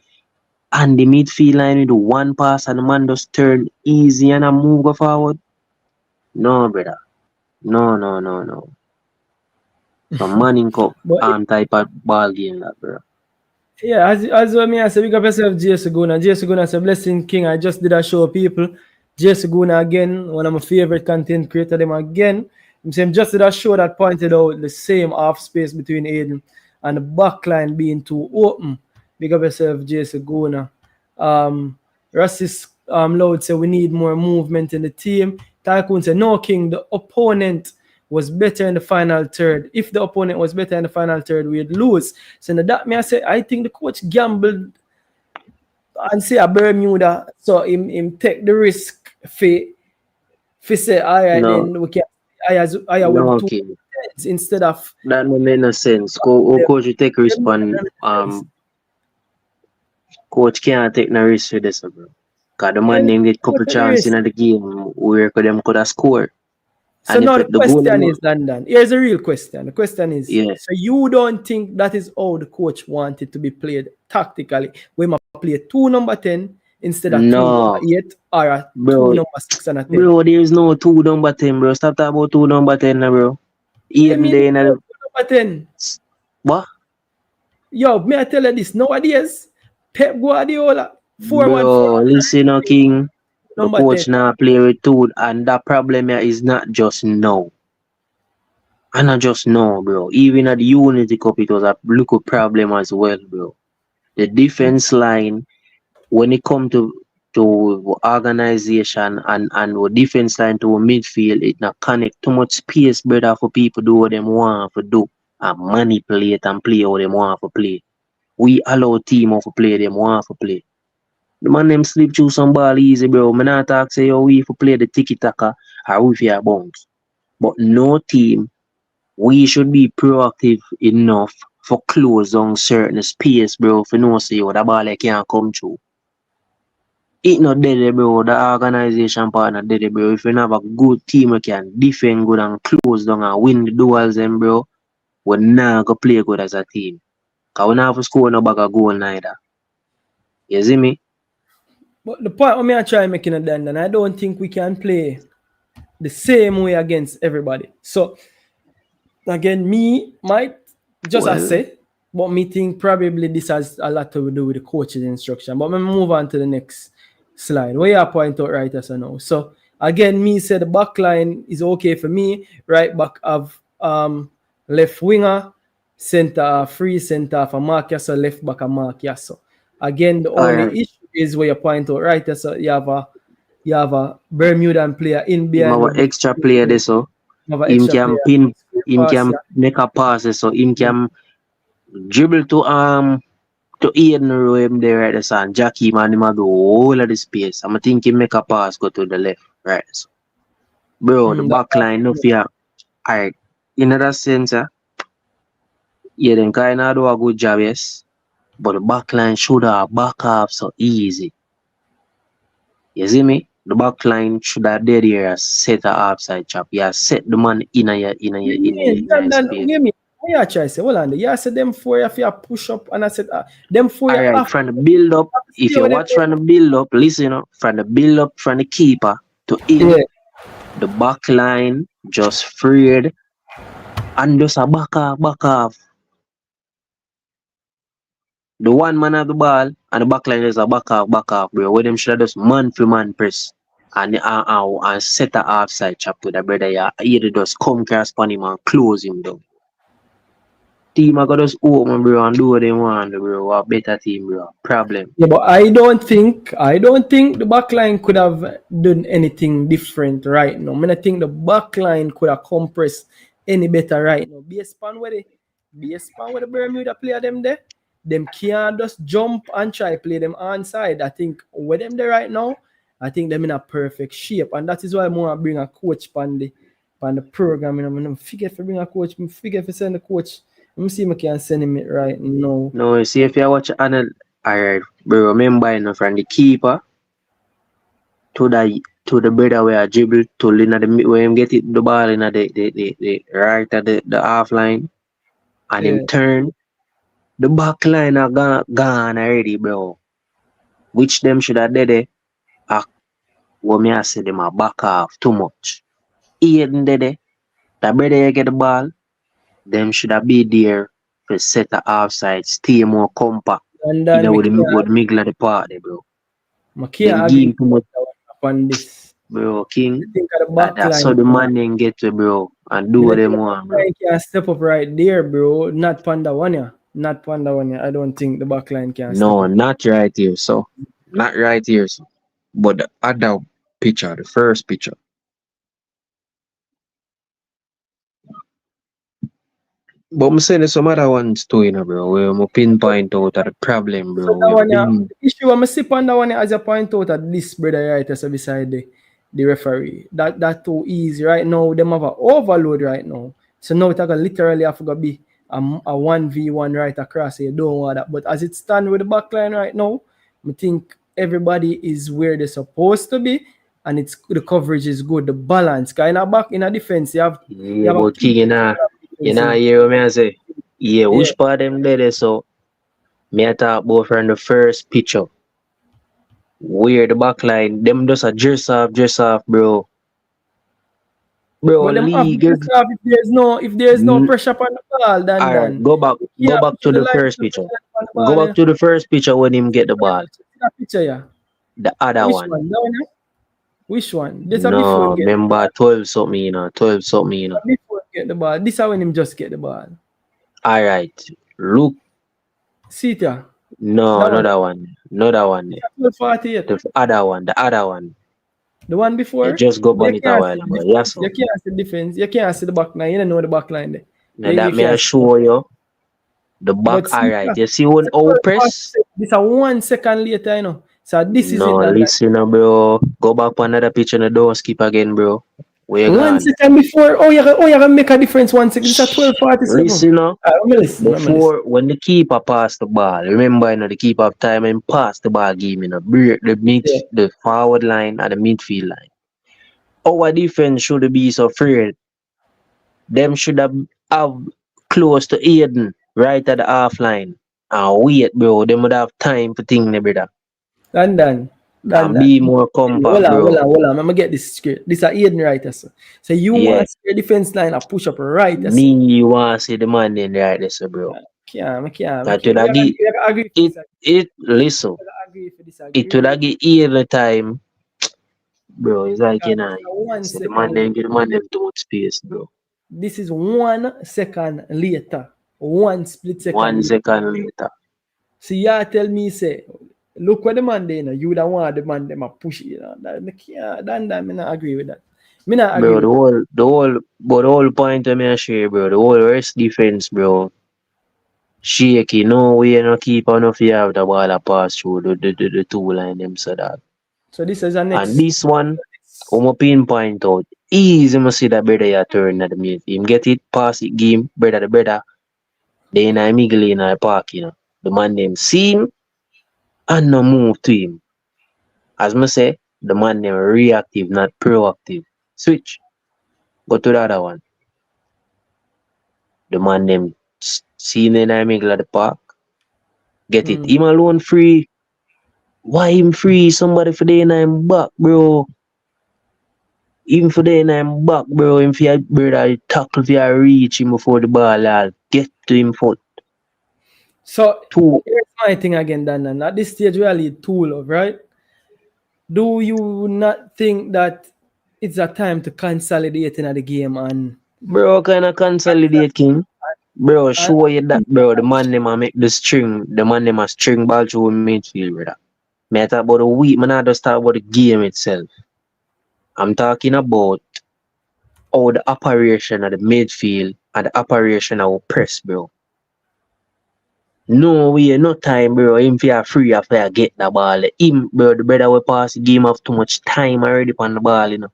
and the midfield line with the one pass and the man just turn easy and a move go forward. No, brother. No. Some Manning Cup type of ball game that, bro. Yeah, as well, me I say, big up yourself, Jay Seguna. Jay Seguna say, blessing king. I just did a show people. Jay Seguna again, one of my favorite content creator. Them again. I'm saying just did a show that pointed out the same half space between Aiden and the back line being too open. Big up yourself, Jay Seguna. Rassis Loud say we need more movement in the team. Tycoon say, no, King, the opponent was better in the final third. If the opponent was better in the final third, we'd lose. So that me I say, I think the coach gambled and say a Bermuda, so him take the risk for say, then we can win 2 instead of that don't make no sense. Coach you take risk on coach can't take no risk for this, bro. Cause the man them get couple chances in the game where them could have scored. So now the question is, London, here's a real question. The question is, so you don't think that is how the coach wanted to be played tactically? We might play 2 number 10 instead of 2 number 8 or 2 number 6 and a 10. Bro, there is no 2 number 10, bro. Stop talking about 2 number 10 now, bro. Even there, 2 number 10. What? Yo, may I tell you this? Nowadays, Pep Guardiola, 4-1-4. Bro, listen, no, King. The coach now play with 2, and that problem here is not just now. And not just now, bro. Even at the Unity Cup, it was a little problem as well, bro. The defense line, when it come to organization and the defense line to midfield, it not connect too much space, brother, for people do what them want to do and manipulate and play how them want to play. We allow team to play them want to play. The man them slip through some ball easy, bro. Me not talk say we for play the tiki-taka or we for bounce. But no team, we should be proactive enough for close down certain space, bro, for no say what the ball can't come through. It not dead, bro. The organization part not dead, bro. If you have a good team who can defend good and close down and win the duels, then, bro, we're not going to play good as a team. Because we not have to score no bag of goal neither. You see me? But the point I try making it then, and I don't think we can play the same way against everybody. So, again, me might just as say, but me think probably this has a lot to do with the coach's instruction. But let me move on to the next slide. Where you point out right as I know. So again, me said the back line is okay for me. Right back of left winger, center free center for Mark Yasso, left back of Mark Yasso. Again, the only issue is where you point out right as you have a Bermudan player in behind. You have an extra player there, so him can pin, him can make a pass, so him can dribble to Aiden row him there right there, so and Jackie man him do all of the space. I'm thinking make a pass go to the left, right? So, bro, the back line no fear. Alright, in that sense, yeah, then kinda do a good job, yes. But the back line should have back off so easy. You see me? The back line should have dead here set a offside chop. You set the man in your space. Yeah, try say, hold on. Yeah, said them 4 if you push up, and I said them 4. Alright, from the build up, if you watch from the build up, listen, from the build up from the keeper to in, the back line just freed and just a back off. The one man of the ball and the back line is a back off, bro. Where them should have just man for man press and set a offside chop to the brother. Yeah, either just come cross on him and close him down. Team I got us open, bro, and do what they want, bro. A better team, bro. Problem. Yeah, but I don't think the backline could have done anything different right now. I think the backline could have compressed any better right now. Based on where based on what the Bermuda player them there, them can't just jump and try play them onside. I think with them there right now, I think them in a perfect shape, and that is why I want to bring a coach on the program. You know, I figure if I bring a coach, I figure if I send the coach, let me see if I can send him it right now. No, you see if you watch alright, bro, remember you know, from the keeper to the brother where I dribble to in the where him get it the ball in the right at the half line and him Yeah. turn. The back line are gone already, bro. Which them should have did it. What me I say them a back off too much. Aiden did it. The brother you get the ball, them should have be there to set the offside, stay more compact. And You then know, with the middle of the party, bro. I Them can't agree game too much, on this. bro. I King. think of the back That's how line. the man then get to, bro, and I do what think them the want, back bro. line can step up right there, bro. Not Panda one, yeah. Not Panda one, yeah. I don't think the back line can step No, up. not right here, so. Not right here, so. But the other picture, the first picture. But I'm saying there's some other ones too, you know, bro, where I'm pinpoint out the problem, So bro. that Where one, yeah, been, the issue I'm sip on that one, yeah, as you point out at this brother right so beside the referee. That too easy right now. Them have an overload right now. So now it's gonna literally have to be a 1v1 right across here. You don't want that. But as it stands with the back line right now, I think everybody is where they're supposed to be, and it's the coverage is good. The balance. Cause in a back in a defense, you yeah, have a but key King, you know, hear what me I say? Yeah, yeah. which part them there, so. Me I talk about from the first picture. Where the back line, them just a dress off, bro. Bro, But them have to league. stop if there's no pressure on the ball, Alright, then go yeah, back to to the the line first to picture. pressure on the Go ball. back to the first picture when him get the ball. That picture, yeah. The other Which one. one? That one, yeah? Which one? This a before No, get the remember ball. 12 something, you know. 12 something, you This know. a before get the ball. This is when him just get the ball. Alright. Look. See it, yeah. No, That one. another one. Another one. This a 12:48. The other one. The other one. The one You before. just go You on it a can't see while the ago. defense. Yes, You sir. can't see the defense. You can't see the back line. You don't know the back line there. Now that You may I can't see. show you the back. But see, Alright. yeah, You see it's one a out 12:46. press? This a 1 second later, you know. So this is it, No, Dan. listen, bro. Go back to another picture and don't skip again, bro. Where you One gone? second before, you can make a difference 1 second. This is 12:47. Listen, Let me listen. Let me listen. before when the keeper passed the ball, remember, the keeper have time and pass the ball game, break Yeah. the forward line and the midfield line. Our defense should be so afraid. Them should have close to Aiden, right at the half line. And wait, bro. Them would have time for thing, brother. Dan. And be more Hold compact, on, hold bro. on, hold on. I'm gonna get this straight. This is Aiden right, so. So you Yeah. want your defense line a push up right, so. Me want to see the man in right there, so, bro. I can't. That would have give You can agree for it disagree. listen. You can agree for It disagree. would have give Aiden time. Bro, it's like, Because this is a so the man then give the man them too much space, bro. This is 1 second later. 1 split second One later. second later. So you tell me, say, look what the man there, you don't want the man them a push it, you know. That, me not agree with that. Me not agree Bro, with that. but the whole point of me I share, bro, the whole rest defense, bro. Shaky, no way no keep enough you have the ball a pass through the two line them so that. So this is a And next. this one, I'm pinpoint out. Easy to see that brother you turn at the midfield. Him get it, pass it, game, brother the brother. Then I mingle in a park, The man them see him and no move to him. As I say, the man them reactive, not proactive. Switch. Go to the other one. The man them see him in the middle of the park. Get it. Him alone free. Why him free? Somebody for the him back, bro. Even for the him back, bro. Him for your brother tackle for your reach him before the ball all get to him foot. So Two. here's my thing again, Dan. At this stage, we are lead 2-love, right? Do you not think that it's a time to consolidate in the game and Bro, kinda consolidate king. Bro, show you that, bro. The man them a make the man them a string ball through midfield, brother. Me I talk about the week, man. I just talk about the game itself. I'm talking about how the operation of the midfield and the operation of press, bro. No way, no time, bro. Him feel free after I get the ball. Him, bro, the brother will pass the game have too much time already on the ball, you know.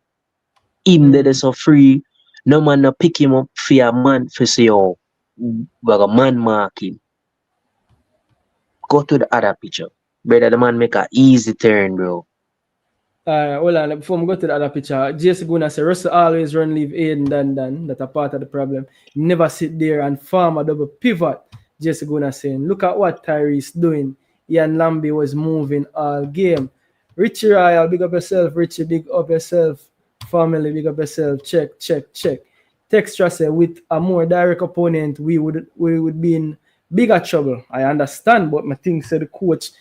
Him that is so free. No man no pick him up for a man for say, oh, but a man mark him. Go to the other picture. Brother, the man make a easy turn, bro. Hold on, before we go to the other picture, Jason Guna say Russell always run leave Aiden Dan. That's a part of the problem. Never sit there and farm a double pivot. Jason Guna saying, look at what Tyrese doing. Ian Lambie was moving all game. Richie Royal, big up yourself. Richie, big up yourself. Family, big up yourself. Check. Textra say, with a more direct opponent, we would be in bigger trouble. I understand, but my thing said the coach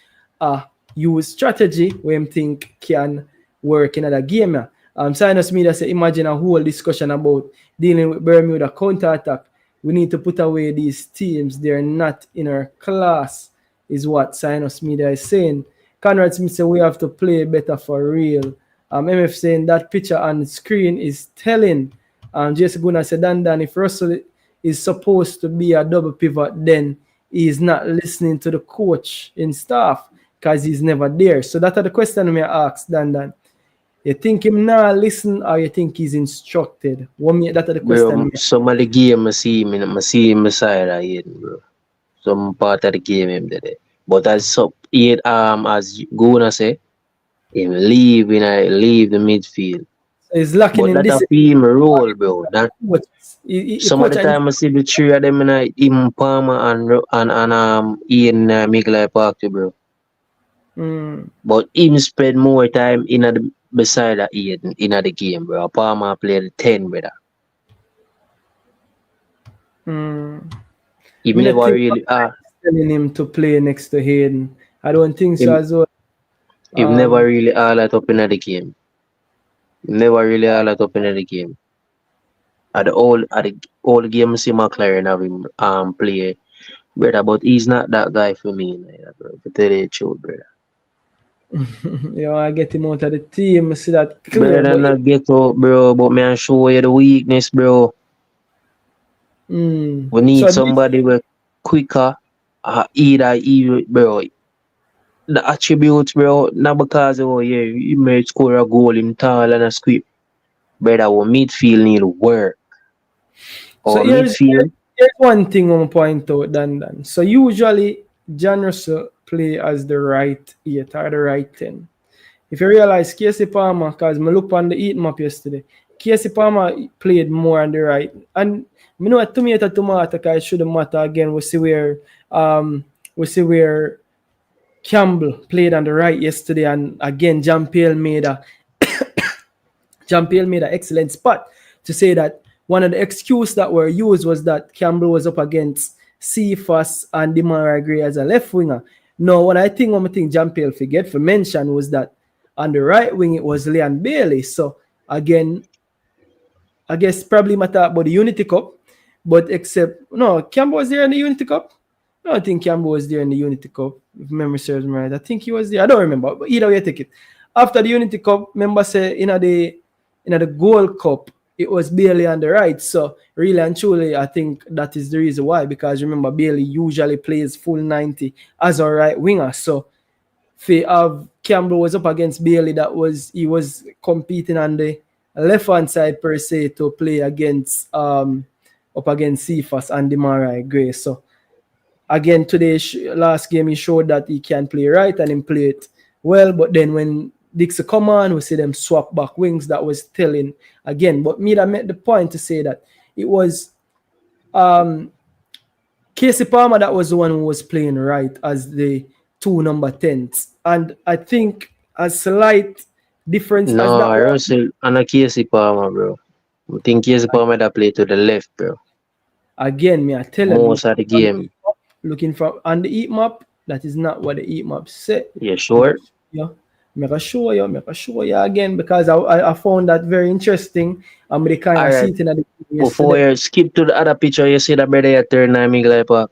use strategy where him think can work in another game. Sinus Media say, imagine a whole discussion about dealing with Bermuda counter-attack. We need to put away these teams. They're not in our class, is what Sinus Media is saying. Conrad Smith said, we have to play better for real. MF saying that picture on the screen is telling. Jason Guna said, Dan, if Russell is supposed to be a double pivot, then he's not listening to the coach in staff because he's never there. So that's the question I asked, Dan. You think him not listen or you think he's instructed? That's the question. Bro, some of the game I see him beside that, bro. Some part of the game him did it. But as Guna say, him leave the midfield. So he's lacking in this. That's a him role, bro. Some of the time I see the three of them in him Palmer and Ian Migley Park, bro. But him spend more time in the beside that Ian in the game, bro. Palmer played 10, brother. He never really telling him to play next to Hayden. I don't think so as well. He never really all that up in the game. Never really all that up in the game. At the old game, see McLaren have him play, brother. But he's not that guy for me, bro. To tell you the truth, brother. I get him out of the team. I see that clear. Brother, not get out, bro. But me I show you the weakness, bro. We need somebody with quicker, either, bro. The attributes, bro, not because he may score a goal in tall and a squib. Brother, our midfield need work. So here's one thing I want to point out, Dan. So usually John Russell play as the right 8 or the right 10. If you realize Casey Palmer, because I looked on the heat map yesterday, Casey Palmer played more on the right. And I know at tomato, because it shouldn't matter again. We see where Campbell played on the right yesterday, and again Jean-Pierre made an excellent spot to say that one of the excuses that were used was that Campbell was up against Cephas and Demarai Gray as a left winger. No, one thing Jean-Pierre forget to mention was that on the right wing it was Leon Bailey. So again, I guess probably matter about the Unity Cup, but Campbell was there in the Unity Cup. I don't think Campbell was there in the Unity Cup, if memory serves me right. I think he was there. I don't remember, but either way, take it. After the Unity Cup, remember say in the Gold Cup, it was Bailey on the right. So really and truly, I think that is the reason why. Because remember, Bailey usually plays full 90 as a right winger. So if Campbell was up against Bailey, he was competing on the left hand side per se to play against up against Cephas and Demarai Gray. So again, today's last game, he showed that he can play right and he played it well. But then when Dixie come on, we see them swap back wings. That was telling again. But me that made the point to say that it was Casey Palmer that was the one who was playing right as the 2 number 10s. And I think a slight difference. No, Russell and a Casey Palmer, bro. I think Casey Palmer that play to the left, bro. Again, me I tell you. Most of the game. Looking for on the heat map, that is not what the heat map said. Yeah, sure. Yeah. Make a show you again because I found that very interesting. I'm the kind of seating at the before you skip to the other picture, you see that brother you turn Migley Park.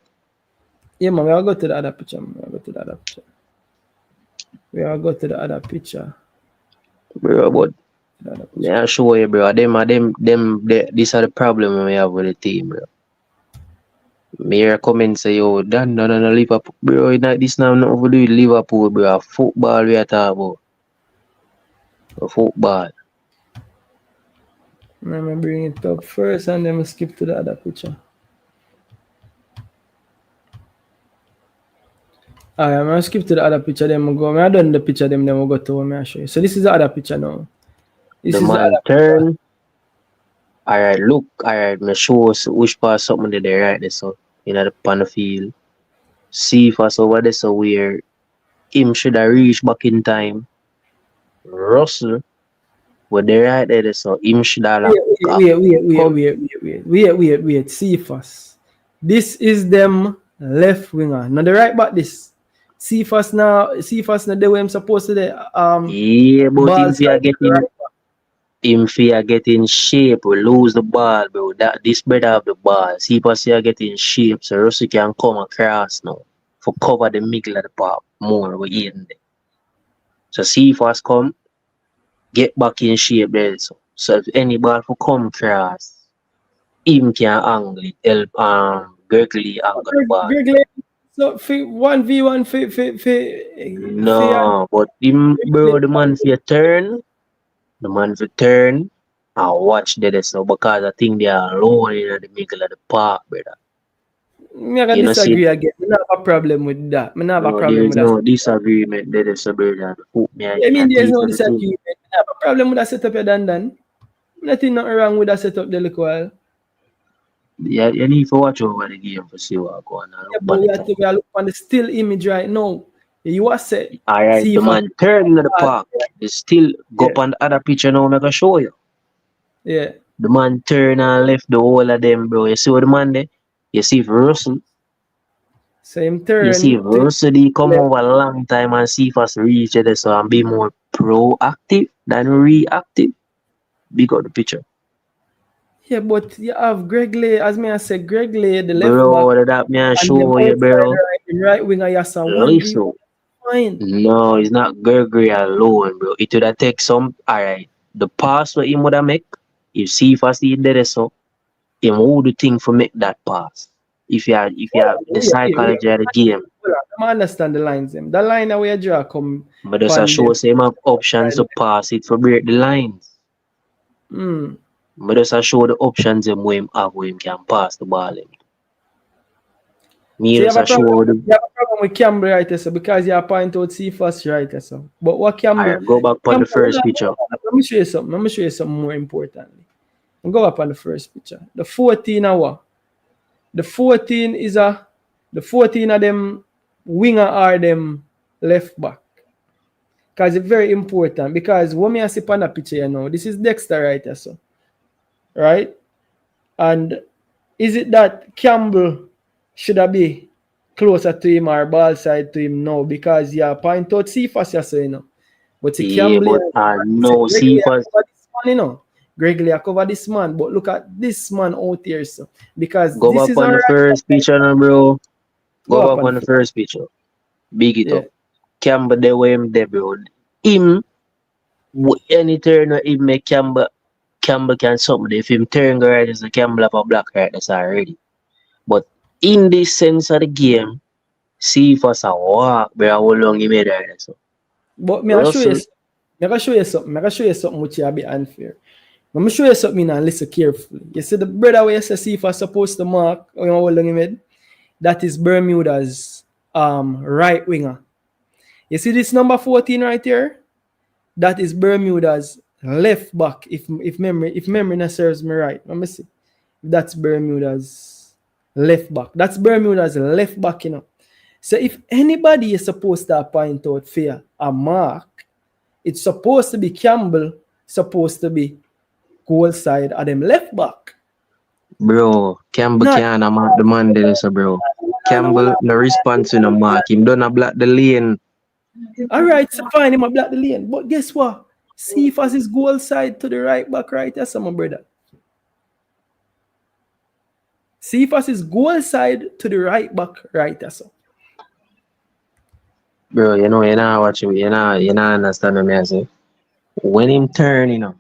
Yeah, man, we'll go to the other picture. Bro, but yeah, show you, bro. Them, this are the problem we have with the team, bro. Me comment say, yo, Dan, no, Liverpool. Bro, this now not over with Liverpool, bro. Football we are talking about. Football. Let me bring it up first and then we skip to the other picture. Alright, I'm gonna skip to the other picture, then we'll go. I done the picture, then we'll go to what I show you. So this is the other picture now. This The is the man other turn. picture. Alright, look, alright, me show us which part something there right there, so in the pan field. See if us over there so where him should have reached back in time. Russell, where they right there, so him should have Wait. See first. This is them left winger. Now the right back this. See first now the way I'm supposed to yeah, but ball side to the right back. him fear get in shape, we lose the ball, bro. This better have the ball. See if us get in shape so Russell can come across now. For cover the middle of the park more we in there. So see if us come, get back in shape there. So if any ball for come across, him can angle it, help Gregory angle the ball. Gregory, so 1v1 No, but him bro the man for turn. The man for turn and watch that so because I think they are alone in the middle of the park, brother. I can disagree again. I have a problem with that. I have a problem with that. There is no disagreement there is a brother. I mean there's no disagreement. I have a problem with that setup you done. Nothing wrong with that setup there look while. Yeah, you need to watch over the game to see what going on. Yeah, but we have to look on the still image right now. You are set. Alright, the man turn in the park. You still go up on the other picture now, I'm gonna show you. Yeah. The man turn and left the whole of them, bro. You see what the man there? You see if Russell. Same turn. You see if Russell they come over a long time and see if us reach it so and be more proactive than reactive. Big up the picture. Yeah, but you have Gregory, as me I said, Gregory, the left bro, back. That me I show you, bro. Right winger, yes, Listen. Fine. No, it's not Gregory alone, bro. It would have take some. Alright, the pass what him would have make. You see if I see it there, so him would do thing for make that pass. If you have the psychology of the game. I understand the lines them. The line that we draw come. But just a show same have options to pass it for break the lines. But just a show the options him where him have where him can pass the ball him. You have a problem with Campbell right so because you point out C-Fast right so. But what Campbell right, go back on the first picture. Let me show you something. Let me show you something more importantly. Go up on the first picture. The 14 hour. The 14 is the 14 of them winger are them left back. Because it's very important. Because when I see on the picture, you know, this is Dexter right so. Right? And is it that Campbell should I be closer to him or ball side to him? No, because you point out C-Fast, you know. But he Campbell, no C-Fast. You know. Gregory cover this man, but look at this man out here, so because go this up is on the first picture now, bro. Go up on the first picture. Big it up. Campbell the way him there, bro. Him any turn him make Campbell can something. If him turn right as a Campbell have a black right, that's already. But in this sense of the game, see if us a walk, bro, how long he made right so. But me I show you something which will be unfair. Let me show you something and listen carefully. You see the brother where you say if I supposed to mark how long he made? That is Bermuda's right winger. You see this number 14 right here? That is Bermuda's left back. If memory not serves me right. Let me see. That's Bermuda's left back. That's Bermuda's left back, you know. So if anybody is supposed to point out for a mark, it's supposed to be Campbell, supposed to be goal side of them left back. Bro, Campbell can't mark the man there, so bro. Campbell no response in a mark. Him don't block the lane. Alright, so fine, him a block the lane. But guess what? See if as his goal side to the right back right there, my brother. See if as his goal side to the right back right there, so. Bro, you know, you're not understand what I say. When him turn, you know.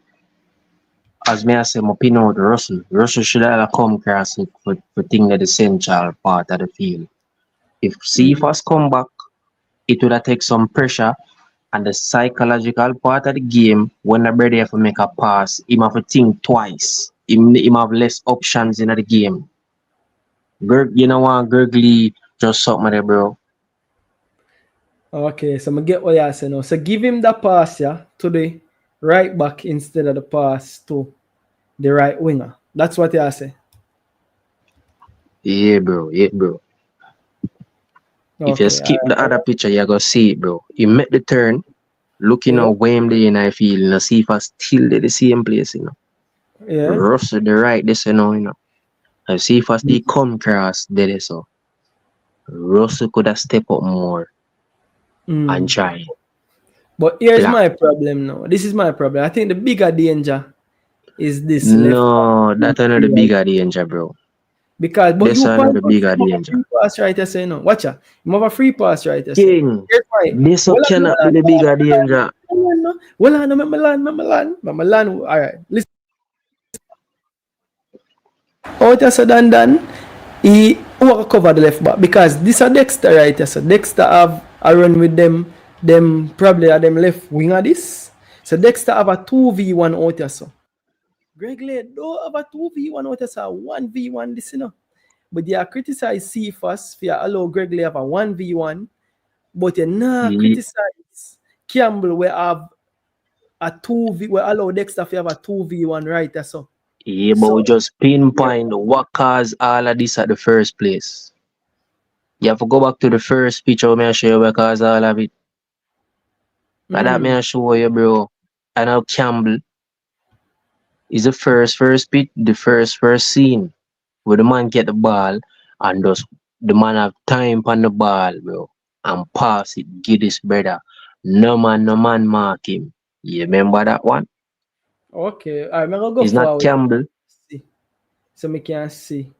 as me I say, my pin out Russell. Russell should have come across it for thing that the central part of the field. If Cephas come back, it would have take some pressure and the psychological part of the game when the brother have to make a pass, him have to think twice. Him have less options in the game. You know what, Gurgley just something there, bro. Okay, so I get what you're saying now. So give him the pass, yeah, to the right back instead of the pass to the right winger. That's what you're saying. Yeah, bro. Yeah, bro. If you skip the other picture, you're going to see it, bro. He met the turn, looking at Wembley and I feel, you know, see if I still did the same place, you know. Yeah. Russell the right, this, you know. I see if I still come across, did it so. Russell could have stepped up more and try. But here's my problem now. This is my problem. I think the bigger danger is this no, left. that's not the bigger danger, bro. Because but this you can't the bigger danger. Free pass right there, say no. Watch out. You have a free pass right there. King, this cannot be the bigger danger. Well, I know my land. All right. Listen. Out there, so Dan, he will cover the left back because this are Dexter right here. So Dexter have a run with them probably are them left winger this. So Dexter have a 2v1 out here, so. Greg Lay don't have a 2v1 out here, so 1v1 this, you know. But they are criticize Cephas for allow Greg Lay have a 1v1. But you not criticize Campbell we have a 2v, we allow Dexter to have a 2v1 right there, so. Yeah, but we just pinpoint what caused all of this at the first place. You have to go back to the first picture me I show you what caused all of it. But that me I show you, bro. And now Campbell is the first pitch, the first scene where the man get the ball and just the man have time on the ball, bro, and pass it, give this brother. No man mark him. You remember that one? Okay, I'm gonna go it's forward. Not Campbell. See. So we can see.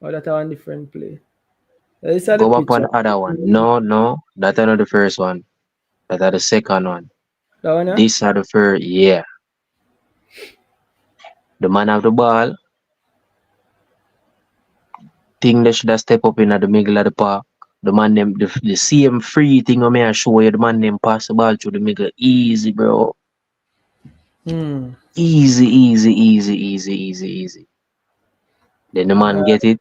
Oh, that's one different play. Go up on the other one. No, that's not the first one. That's the second one. That one, yeah? This are the first, yeah. The man have the ball. Think they should have step up in at the middle of the park. The man them the same free thing I may show you. The man them pass the ball through the middle. Easy, bro. Easy. Then the man get it.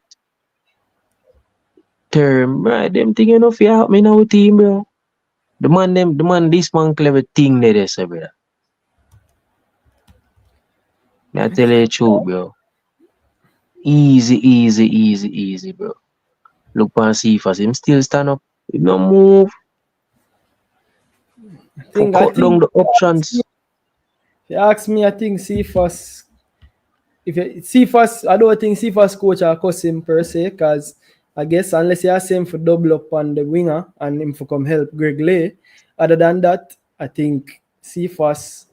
Term, right? Them thing enough you help me now team, bro. This man clever thing they say, brother. I tell you the truth, bro. Easy, bro. Look and see if him still stand up. He no move. Cut down the options. If you ask me, I think Cephas. I don't think Cephas coach or cuss him per se, because I guess unless you ask him for double up on the winger and him for come help Greg Lay. Other than that, I think Cephas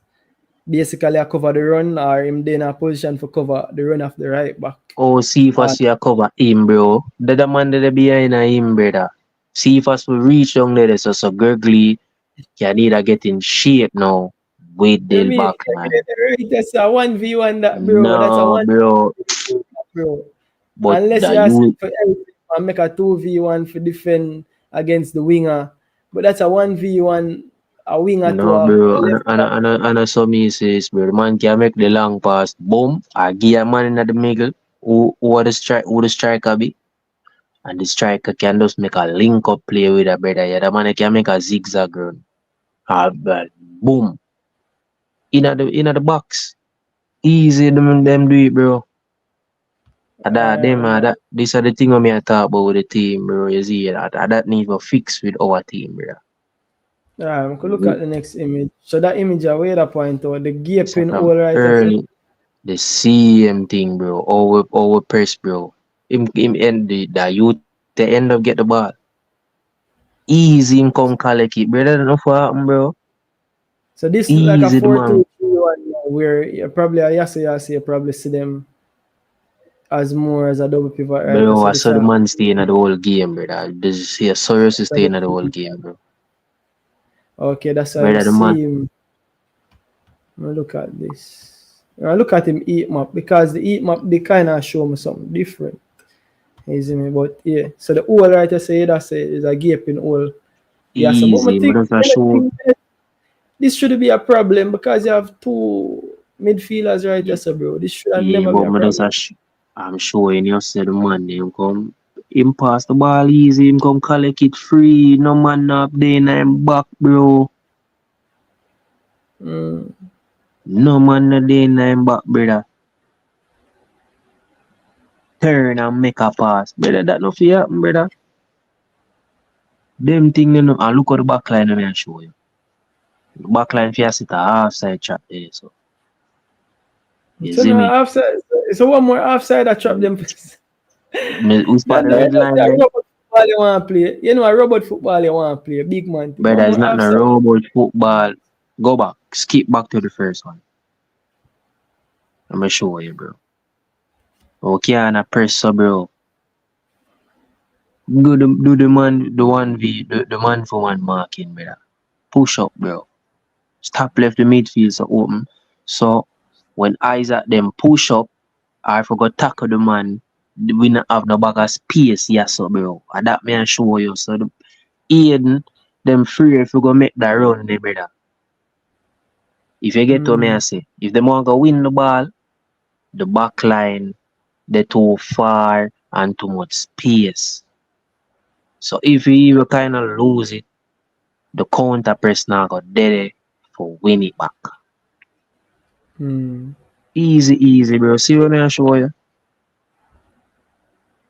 basically cover the run or him in a position for cover the run of the right back. Oh, Cephas you cover him, bro. The man that behind him, brother. Cephas will reach down there, so Gurgley can need to get in shape now. With the back, man. That's a 1v1 that, bro. No, that's a 1v1, bro. But unless you ask for everything and make a 2v1 for defend against the winger. But that's a 1v1, a winger no, to a bro. And so me says, bro, the man can make the long pass, boom, I give a man in the middle, who the striker be. And the striker can just make a link up play with a brother. Yeah, the man can make a zigzag run. Boom. In the box. Easy them do it, bro. These are the things I talk about with the team, bro. You see that needs to fix with our team, bro. Yeah, we could look at the next image. So that image where that point out the gaping all right early. The same thing, bro. Our press, bro. Him end the youth they end up get the ball. Easy him come collect it, brother. Enough for happen, bro. So this is like a 4-2-3-1 where you probably you probably see them as more as a double pivot. Right? Bro, I saw the man staying at the whole game, brother. This is Soros is staying at the whole game, bro. Okay, that's how I see him. Look at this. I look at him heat map because the heat map they kind of show me something different. You see me? But yeah, so the hole right I say that's is a gaping hole. Yeah, so but Easy, but that's a show. this should be a problem because you have two midfielders right there, so bro. This should Yeah, never be but a me just problem. I'm showing you said the man him come him pass the ball easy, him come collect it free, no man up there in him back, bro. Mm. No man no there in him back, brother. Turn and make a pass. Brother, that no fear happen, brother. Them thing you know, and look at the back line I show you. The back line fear sit a half side trap there, so. You So see now me? offside. So one more offside I trap them. We spot Then the red line a there. robot football you want to play. You know a robot football you want to play. Big man thing. One Brother, it's more not no offside. robot football. Go back. Skip back to the first one. I'm gonna show you, bro. Okay, and a press so bro. Do the man the one v the man for one marking, brother. Push up, bro. Stop left the midfield so open. So when eyes at them push up, I forgot tackle the man. We not have no bag of space, yes, so bro. And that me I show you. So the Aiden, them free if you go make that run, they brother. If you get to me, I say, if them want to win the ball, the back line, they too far and too much space. So if you kind of lose it, the counter press now got dead for win it back. Easy, bro. See what I show you?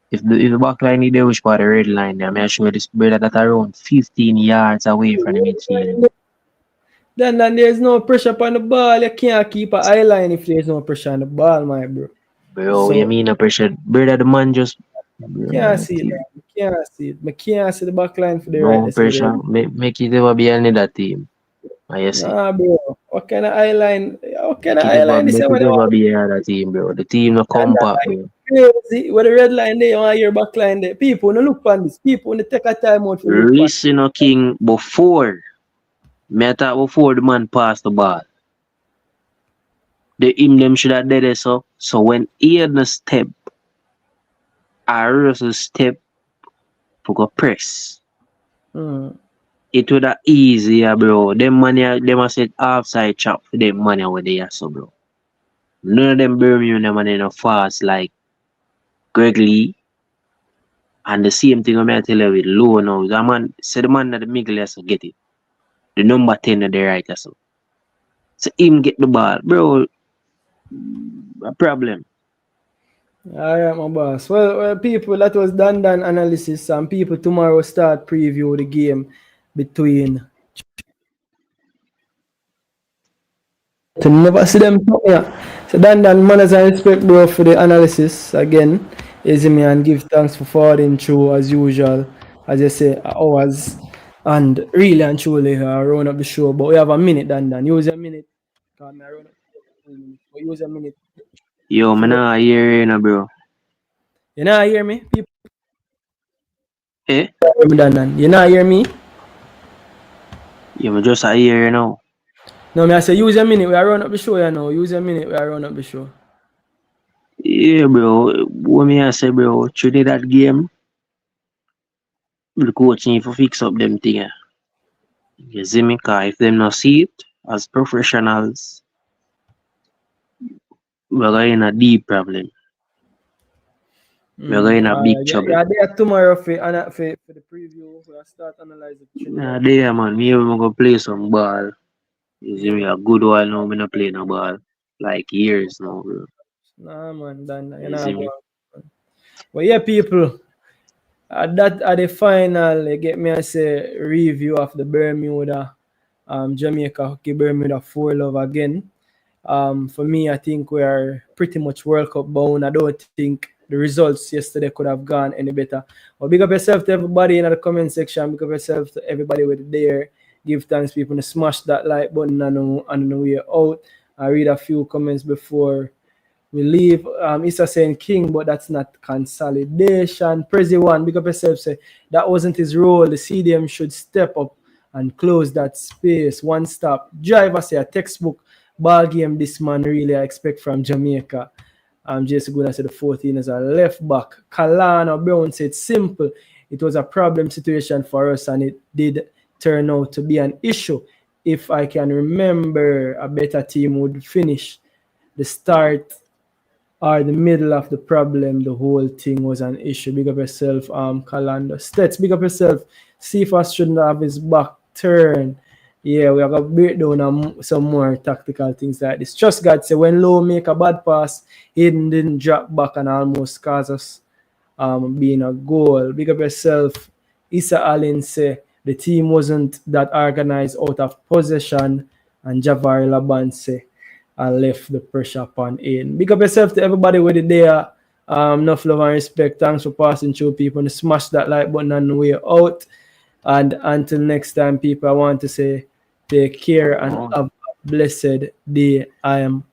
If the back line is there, which part the red line there, I show you this brother that around 15 yards away from the midfield. Then there's no pressure upon the ball. You can't keep an eye line if there's no pressure on the ball, my bro. Bro, So, you mean no pressure? Brother, the man just... Can't see it. Can't see it. I can't see the back line for the right. No pressure. Make it ever be another team. I see. Nah, bro. What kind of eye line? What kind of Make it eye ever, line? This make is it what they ever want. be another team, bro. The team no compact, bro. Crazy. With the red line there, you want your back line there. People, no look on this. People, no take a time out for look on. Listen, King, before the man passed the ball, the him them should have did it so. So when he had the step, I Russell step to go press. It would have easier, bro. Them a set offside trap for them money over there, so bro. None of them Bermuda money no fast like Greg Lee. And the same thing I tell you with low now. The man say the man that the middle has to get it. The number 10 at the right so. So him get the ball. Bro, a problem. Alright, my boss. Well, people, that was done analysis, and people tomorrow start preview the game between. To never see them come here. So Dan, manners and respect, bro, for the analysis again. Easy me and give thanks for forwarding through as usual. As you say, hours and really and truly round up the show. But we have a minute, Dan. Use a minute. Because I round up 2 minutes. But use a minute. Yo, man, I hear you, bro. You not hear me? People Eh? Dan. You not hear me? Yeah, me just I hear you now. No, me I say use a minute. We are running up the show, you know. Use a minute. We are running up the show. Yeah, bro. What me I say, bro? Through that game, the coach need to fix up them thing. You see me? Cause if them not see it as professionals, we're in a deep problem. We're in a big trouble. Yeah, there tomorrow for the preview. We'll start analyzing. Yeah, there, man. Me even go play some ball. You see me? A good while now, me not play no ball. Like years now, bro. Nah, man, Dan. You see me? But yeah, people. At the final, get me I say review of the Bermuda, Jamaica hockey Bermuda 4 love again. For me, I think we are pretty much World Cup bound. I don't think the results yesterday could have gone any better. But big up yourself to everybody in the comment section. Big up yourself to everybody with there. Give thanks, people, to smash that like button on the way out. I read a few comments before we leave. Issa saying King, but that's not consolidation. Prezi one, big up yourself, say that wasn't his role. The CDM should step up and close that space. One stop. Driver say a textbook ball game this man really I expect from Jamaica. Jason Goodall said the 14 as a left back. Kalana Brown said simple. It was a problem situation for us and it did turn out to be an issue. If I can remember, a better team would finish the start or the middle of the problem. The whole thing was an issue. Big up yourself, Kalanda. Stets, big up yourself. Cephas shouldn't have his back turn. Yeah, we have a breakdown on some more tactical things like this. Trust God say when Low make a bad pass, Hayden didn't drop back and almost cause us being a goal. Big up yourself. Issa Allen say the team wasn't that organized out of possession, and Javari Laban say I left the pressure upon Aiden. Big up yourself to everybody with it there. Enough love and respect. Thanks for passing through, people. And smash that like button on the way out. And until next time, people, I want to say take care and have a blessed day. I am